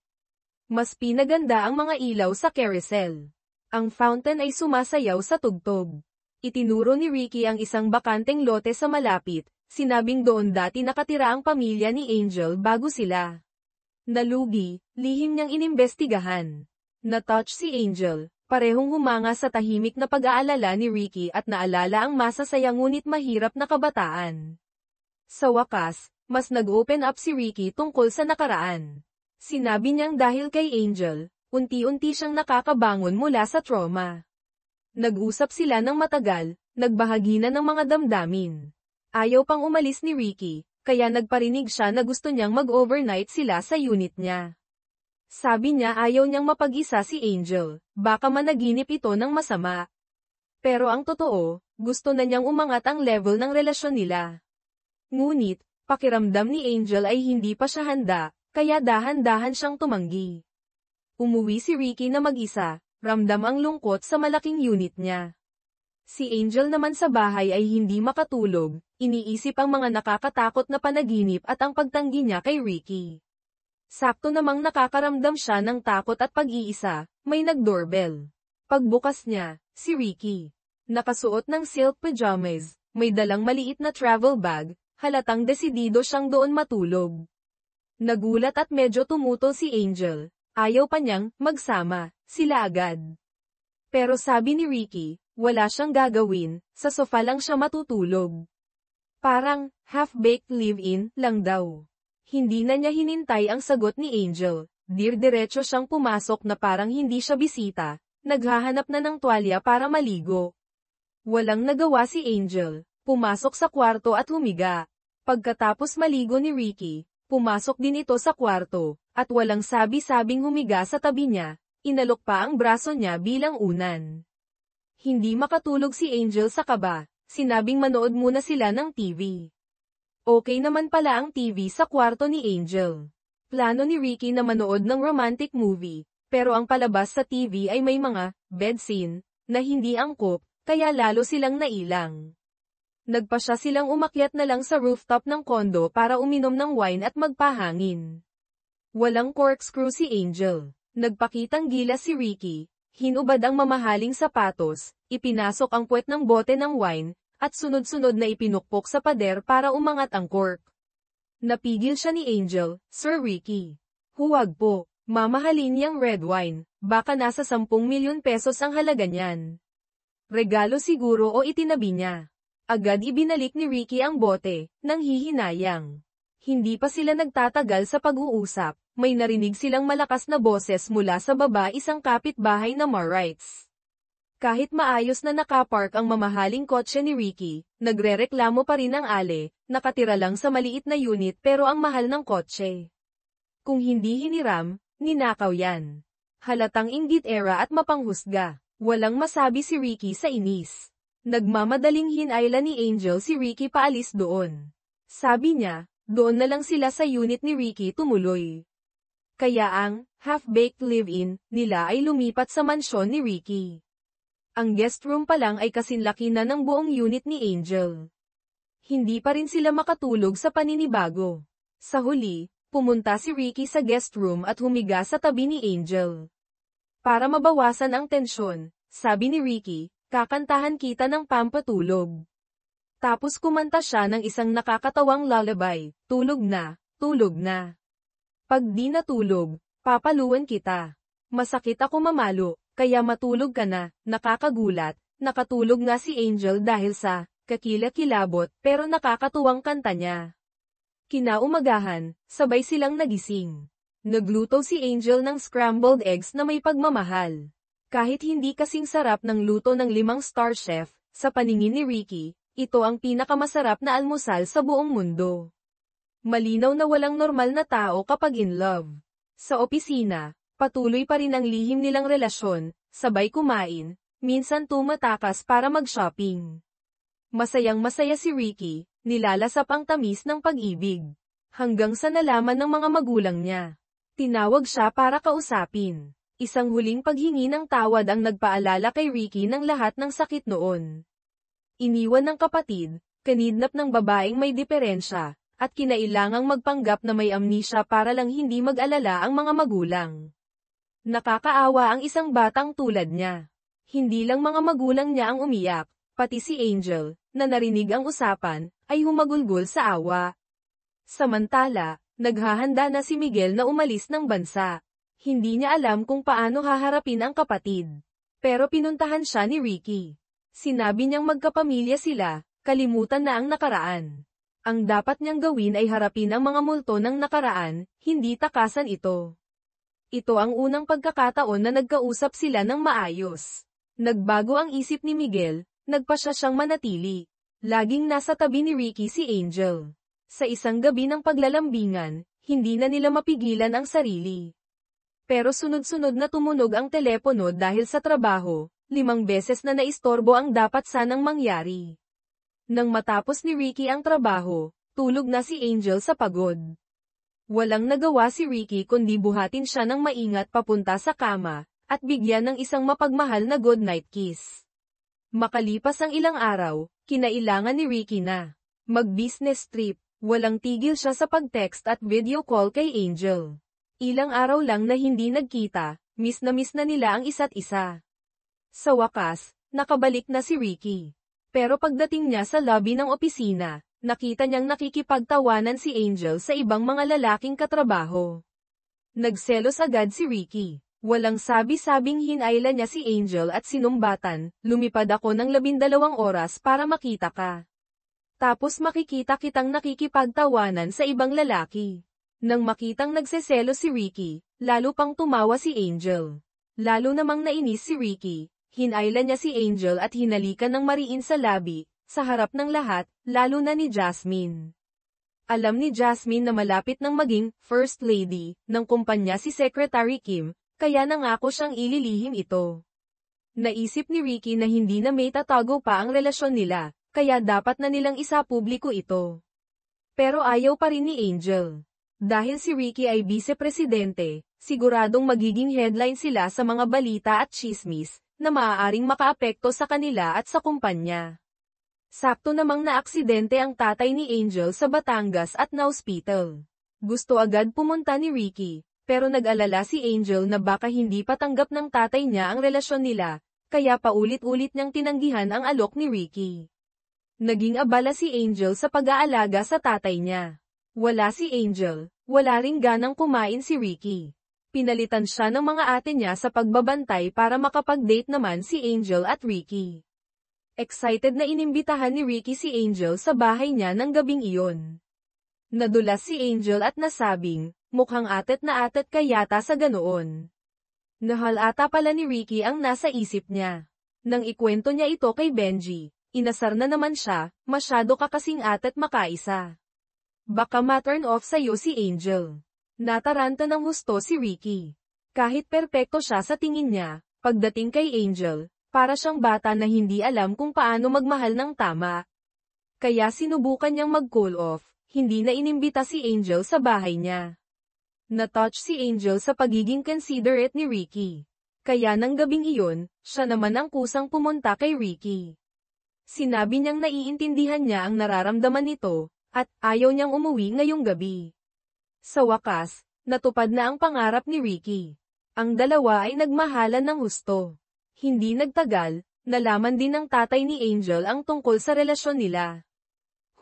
Mas pinaganda ang mga ilaw sa carousel. Ang fountain ay sumasayaw sa tugtog. Itinuro ni Ricky ang isang bakanteng lote sa malapit, sinabing doon dati nakatira ang pamilya ni Angel bago sila. Nalugi, lihim niyang inimbestigahan. Na-touch si Angel, parehong humanga sa tahimik na pag-aalala ni Ricky at naalala ang masasaya ngunit mahirap na kabataan. Sa wakas, mas nag-open up si Ricky tungkol sa nakaraan. Sinabi niyang dahil kay Angel, unti-unti siyang nakakabangon mula sa trauma. Nag-usap sila ng matagal, nagbahagi na ng mga damdamin. Ayaw pang umalis ni Ricky, kaya nagparinig siya na gusto niyang mag-overnight sila sa unit niya. Sabi niya ayaw niyang mapag-isa si Angel, baka managinip ito ng masama. Pero ang totoo, gusto na niyang umangat ang level ng relasyon nila. Ngunit, pakiramdam ni Angel ay hindi pa siya handa, kaya dahan-dahan siyang tumanggi. Umuwi si Ricky na mag-isa, ramdam ang lungkot sa malaking unit niya. Si Angel naman sa bahay ay hindi makatulog, iniisip ang mga nakakatakot na panaginip at ang pagtanggi niya kay Ricky. Sakto namang nakakaramdam siya ng takot at pag-iisa, may nag-doorbell. Pagbukas niya, si Ricky. Nakasuot ng silk pajamas, may dalang maliit na travel bag, halatang desidido siyang doon matulog. Nagulat at medyo tumutol si Angel, ayaw pa niyang magsama, sila agad. Pero sabi ni Ricky, wala siyang gagawin, sa sofa lang siya matutulog. Parang, half-baked live-in lang daw. Hindi na niya hinintay ang sagot ni Angel, diretso siyang pumasok na parang hindi siya bisita, naghahanap na ng tuwalya para maligo. Walang nagawa si Angel. Pumasok sa kwarto at humiga. Pagkatapos maligo ni Ricky, pumasok din ito sa kwarto, at walang sabi-sabing humiga sa tabi niya, inalok pa ang braso niya bilang unan. Hindi makatulog si Angel sa kaba, sinabing manood muna sila ng TV. Okay naman pala ang TV sa kwarto ni Angel. Plano ni Ricky na manood ng romantic movie, pero ang palabas sa TV ay may mga bed scene na hindi angkop, kaya lalo silang nailang. Nagpasya silang umakyat na lang sa rooftop ng kondo para uminom ng wine at magpahangin. Walang corkscrew si Angel. Nagpakitang gilas si Ricky, hinubad ang mamahaling sapatos, ipinasok ang puwet ng bote ng wine, at sunod-sunod na ipinukpok sa pader para umangat ang cork. Napigil siya ni Angel, "Sir Ricky. Huwag po, mamahalin niyang red wine, baka nasa 10 milyon pesos ang halaga niyan." Regalo siguro o itinabi niya. Agad ibinalik ni Ricky ang bote, nang hihinayang. Hindi pa sila nagtatagal sa pag-uusap, may narinig silang malakas na boses mula sa baba isang kapitbahay na Marites. Kahit maayos na nakapark ang mamahaling kotse ni Ricky, nagrereklamo pa rin ang Ale, nakatira lang sa maliit na unit pero ang mahal ng kotse. Kung hindi hiniram, ninakaw yan. Halatang inggit era at mapanghusga. Walang masabi si Ricky sa inis. Nagmamadaling hinayla ni Angel si Ricky paalis doon. Sabi niya, doon na lang sila sa unit ni Ricky tumuloy. Kaya ang half-baked live-in nila ay lumipat sa mansyon ni Ricky. Ang guest room pa lang ay kasinlaki na ng buong unit ni Angel. Hindi pa rin sila makatulog sa paninibago. Sa huli, pumunta si Ricky sa guest room at humiga sa tabi ni Angel. Para mabawasan ang tensyon, sabi ni Ricky, "Kakantahan kita ng pampatulog." Tapos kumanta siya ng isang nakakatawang lullaby, "Tulog na, tulog na. Pag di natulog, papaluan kita. Masakit ako mamalo, kaya matulog ka na." Nakakagulat, nakatulog nga si Angel dahil sa kakilakilabot pero nakakatuwang kanta niya. Kinaumagahan, sabay silang nagising. Nagluto si Angel ng scrambled eggs na may pagmamahal. Kahit hindi kasing sarap ng luto ng 5-star chef, sa paningin ni Ricky, ito ang pinakamasarap na almusal sa buong mundo. Malinaw na walang normal na tao kapag in love. Sa opisina, patuloy pa rin ang lihim nilang relasyon, sabay kumain, minsan tumatakas para mag-shopping. Masayang-masaya si Ricky, nilalasap ang tamis ng pag-ibig. Hanggang sa nalaman ng mga magulang niya. Tinawag siya para kausapin. Isang huling paghingi ng tawad ang nagpaalala kay Ricky ng lahat ng sakit noon. Iniwan ng kapatid, kinidnap ng babaeng may diferensya, at kinailangang magpanggap na may amnesia para lang hindi mag-alala ang mga magulang. Nakakaawa ang isang batang tulad niya. Hindi lang mga magulang niya ang umiyak, pati si Angel, na narinig ang usapan, ay humagulgol sa awa. Samantala, naghahanda na si Miguel na umalis ng bansa. Hindi niya alam kung paano haharapin ang kapatid. Pero pinuntahan siya ni Ricky. Sinabi niyang magkapamilya sila, kalimutan na ang nakaraan. Ang dapat niyang gawin ay harapin ang mga multo ng nakaraan, hindi takasan ito. Ito ang unang pagkakataon na nagkausap sila ng maayos. Nagbago ang isip ni Miguel, nagpasya siyang manatili. Laging nasa tabi ni Ricky si Angel. Sa isang gabi ng paglalambingan, hindi na nila mapigilan ang sarili. Pero sunod-sunod na tumunog ang telepono dahil sa trabaho, 5 beses na naistorbo ang dapat sanang mangyari. Nang matapos ni Ricky ang trabaho, tulog na si Angel sa pagod. Walang nagawa si Ricky kundi buhatin siya ng maingat papunta sa kama, at bigyan ng isang mapagmahal na goodnight kiss. Makalipas ang ilang araw, kinailangan ni Ricky na mag-business trip. Walang tigil siya sa pag-text at video call kay Angel. Ilang araw lang na hindi nagkita, miss na nila ang isa't isa. Sa wakas, nakabalik na si Ricky. Pero pagdating niya sa lobby ng opisina, nakita niyang nakikipagtawanan si Angel sa ibang mga lalaking katrabaho. Nagselos agad si Ricky. Walang sabi-sabing hinayla niya si Angel at sinumbatan, "Lumipad ako ng 12 oras para makita ka. Tapos makikita kitang nakikipagtawanan sa ibang lalaki." Nang makitang nagseselos si Ricky, lalo pang tumawa si Angel. Lalo namang nainis si Ricky, hinayla niya si Angel at hinalikan ng mariin sa labi, sa harap ng lahat, lalo na ni Jasmine. Alam ni Jasmine na malapit nang maging First Lady ng kumpanya si Secretary Kim, kaya nangako siyang ililihim ito. Naisip ni Ricky na hindi na may tatago pa ang relasyon nila, kaya dapat na nilang isapubliko ito. Pero ayaw pa rin ni Angel. Dahil si Ricky ay vice-presidente, siguradong magiging headline sila sa mga balita at chismis, na maaaring makaapekto sa kanila at sa kumpanya. Sakto namang naaksidente ang tatay ni Angel sa Batangas at na-hospital. Gusto agad pumunta ni Ricky, pero nag-alala si Angel na baka hindi patanggap ng tatay niya ang relasyon nila, kaya paulit-ulit niyang tinanggihan ang alok ni Ricky. Naging abala si Angel sa pag-aalaga sa tatay niya. Wala si Angel, wala ring ganang kumain si Ricky. Pinalitan siya ng mga ate niya sa pagbabantay para makapag-date naman si Angel at Ricky. Excited na inimbitahan ni Ricky si Angel sa bahay niya ng gabing iyon. Nadulas si Angel at nasabing, mukhang atet na atet ka yata sa ganoon. Nahalata pala ni Ricky ang nasa isip niya. Nang ikwento niya ito kay Benji, inasar na naman siya, masyado ka kasing atet makaisa. Baka ma-turn off sa'yo si Angel. Nataranta ng husto si Ricky. Kahit perpekto siya sa tingin niya, pagdating kay Angel, para siyang bata na hindi alam kung paano magmahal ng tama. Kaya sinubukan niyang mag-cool off, hindi na inimbita si Angel sa bahay niya. Na-touch si Angel sa pagiging considerate ni Ricky. Kaya nang gabing iyon, siya naman ang kusang pumunta kay Ricky. Sinabi niyang naiintindihan niya ang nararamdaman nito, at ayaw niyang umuwi ngayong gabi. Sa wakas, natupad na ang pangarap ni Ricky. Ang dalawa ay nagmahalan ng husto. Hindi nagtagal, nalaman din ng tatay ni Angel ang tungkol sa relasyon nila.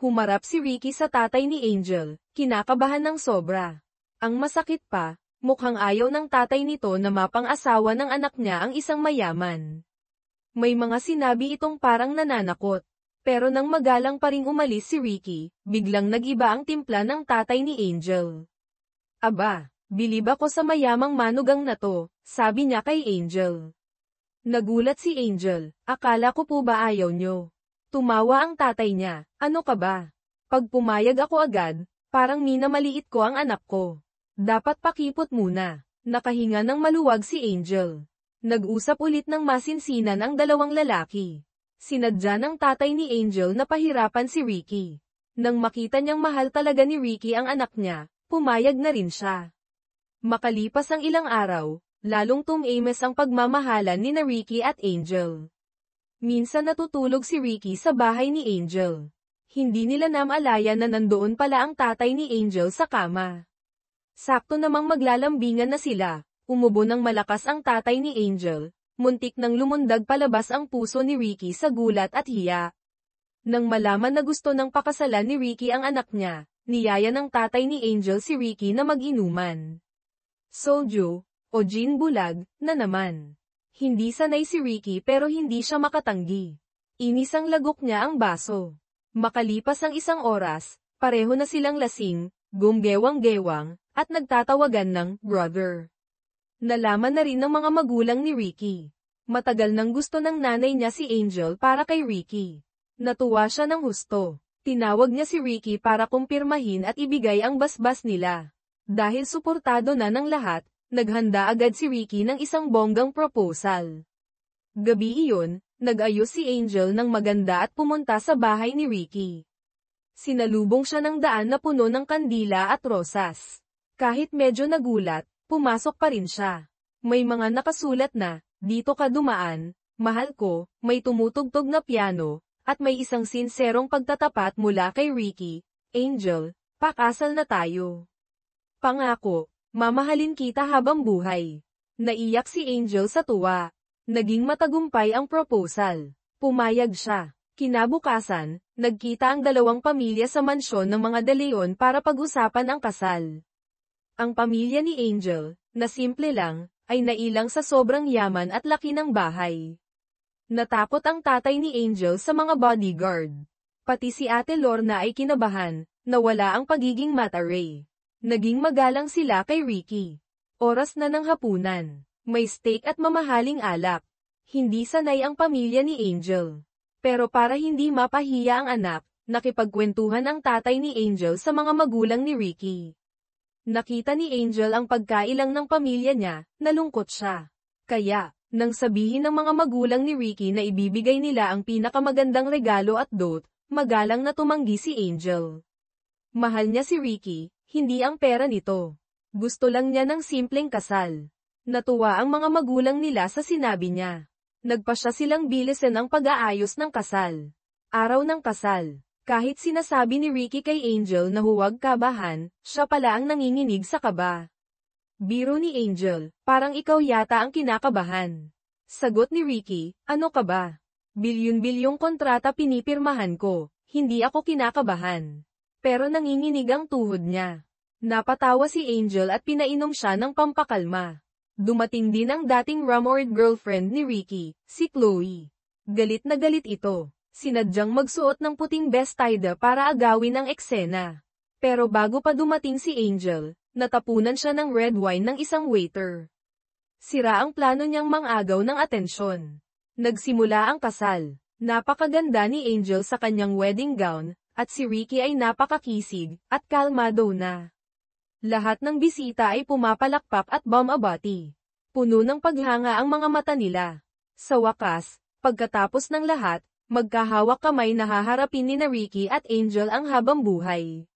Humarap si Ricky sa tatay ni Angel, kinakabahan ng sobra. Ang masakit pa, mukhang ayaw ng tatay nito na mapang-asawa ng anak niya ang isang mayaman. May mga sinabi itong parang nananakot. Pero nang magalang pa ring umalis si Ricky, biglang nag-iba ang timpla ng tatay ni Angel. Aba, bilib ako sa mayamang manugang na to, sabi niya kay Angel. Nagulat si Angel, akala ko po ba ayaw nyo? Tumawa ang tatay niya, ano ka ba? Pag pumayag ako agad, parang minamaliit ko ang anak ko. Dapat pakipot muna. Nakahinga ng maluwag si Angel. Nag-usap ulit ng masinsinan ang dalawang lalaki. Sinadya ng tatay ni Angel na pahirapan si Ricky. Nang makita niyang mahal talaga ni Ricky ang anak niya, pumayag na rin siya. Makalipas ang ilang araw, lalong tumimes ang pagmamahalan ni na Ricky at Angel. Minsan natutulog si Ricky sa bahay ni Angel. Hindi nila namalayan na nandoon pala ang tatay ni Angel sa kama. Sakto namang maglalambingan na sila, umubo ng malakas ang tatay ni Angel, muntik nang lumundag palabas ang puso ni Ricky sa gulat at hiya. Nang malaman na gusto ng pakasalan ni Ricky ang anak niya, niyaya ng tatay ni Angel si Ricky na mag-inuman. Soljo, o gin bulag, na naman. Hindi sanay si Ricky pero hindi siya makatanggi. Inisang lagok niya ang baso. Makalipas ang isang oras, pareho na silang lasing, gumgewang-gewang, at nagtatawagan ng brother. Nalaman na rin ng mga magulang ni Ricky. Matagal nang gusto ng nanay niya si Angel para kay Ricky. Natuwa siya ng husto. Tinawag niya si Ricky para kumpirmahin at ibigay ang basbas nila. Dahil suportado na ng lahat, naghanda agad si Ricky ng isang bonggang proposal. Gabi iyon, nag-ayos si Angel ng maganda at pumunta sa bahay ni Ricky. Sinalubong siya ng daan na puno ng kandila at rosas. Kahit medyo nagulat, pumasok pa rin siya. May mga nakasulat na, "Dito ka dumaan, mahal ko," may tumutugtog na piano, at may isang sinserong pagtatapat mula kay Ricky. "Angel, pakasal na tayo. Pangako, mamahalin kita habang buhay." Naiyak si Angel sa tuwa. Naging matagumpay ang proposal. Pumayag siya. Kinabukasan, nagkita ang dalawang pamilya sa mansyon ng mga De Leon para pag-usapan ang kasal. Ang pamilya ni Angel, na simple lang, ay nailang sa sobrang yaman at laki ng bahay. Natakot ang tatay ni Angel sa mga bodyguard. Pati si Ate Lorna ay kinabahan, nawala ang pagiging mataray. Naging magalang sila kay Ricky. Oras na ng hapunan. May steak at mamahaling alak. Hindi sanay ang pamilya ni Angel. Pero para hindi mapahiya ang anak, nakipagkwentuhan ang tatay ni Angel sa mga magulang ni Ricky. Nakita ni Angel ang pagkailang ng pamilya niya, nalungkot siya. Kaya, nang sabihin ng mga magulang ni Ricky na ibibigay nila ang pinakamagandang regalo at dot, magalang na tumanggi si Angel. Mahal niya si Ricky, hindi ang pera nito. Gusto lang niya ng simpleng kasal. Natuwa ang mga magulang nila sa sinabi niya. Nagpasya silang bilisan ang pag-aayos ng kasal. Araw ng kasal. Kahit sinasabi ni Ricky kay Angel na huwag kabahan, siya pala ang nanginginig sa kaba. Biro ni Angel, parang ikaw yata ang kinakabahan. Sagot ni Ricky, ano ka ba? Bilyon-bilyong kontrata pinipirmahan ko, hindi ako kinakabahan. Pero nanginginig ang tuhod niya. Napatawa si Angel at pinainom siya ng pampakalma. Dumating din ang dating rumored girlfriend ni Ricky, si Chloe. Galit na galit ito. Sinadyang magsuot ng puting bestida para agawin ang eksena. Pero bago pa dumating si Angel, natapunan siya ng red wine ng isang waiter. Sira ang plano niyang mangagaw ng atensyon. Nagsimula ang kasal. Napakaganda ni Angel sa kanyang wedding gown, at si Ricky ay napakakisig, at kalmado na. Lahat ng bisita ay pumapalakpak at bumabati. Puno ng paghanga ang mga mata nila. Sa wakas, pagkatapos ng lahat, magkahawak kamay na haharapin ni na Ricky at Angel ang habang buhay.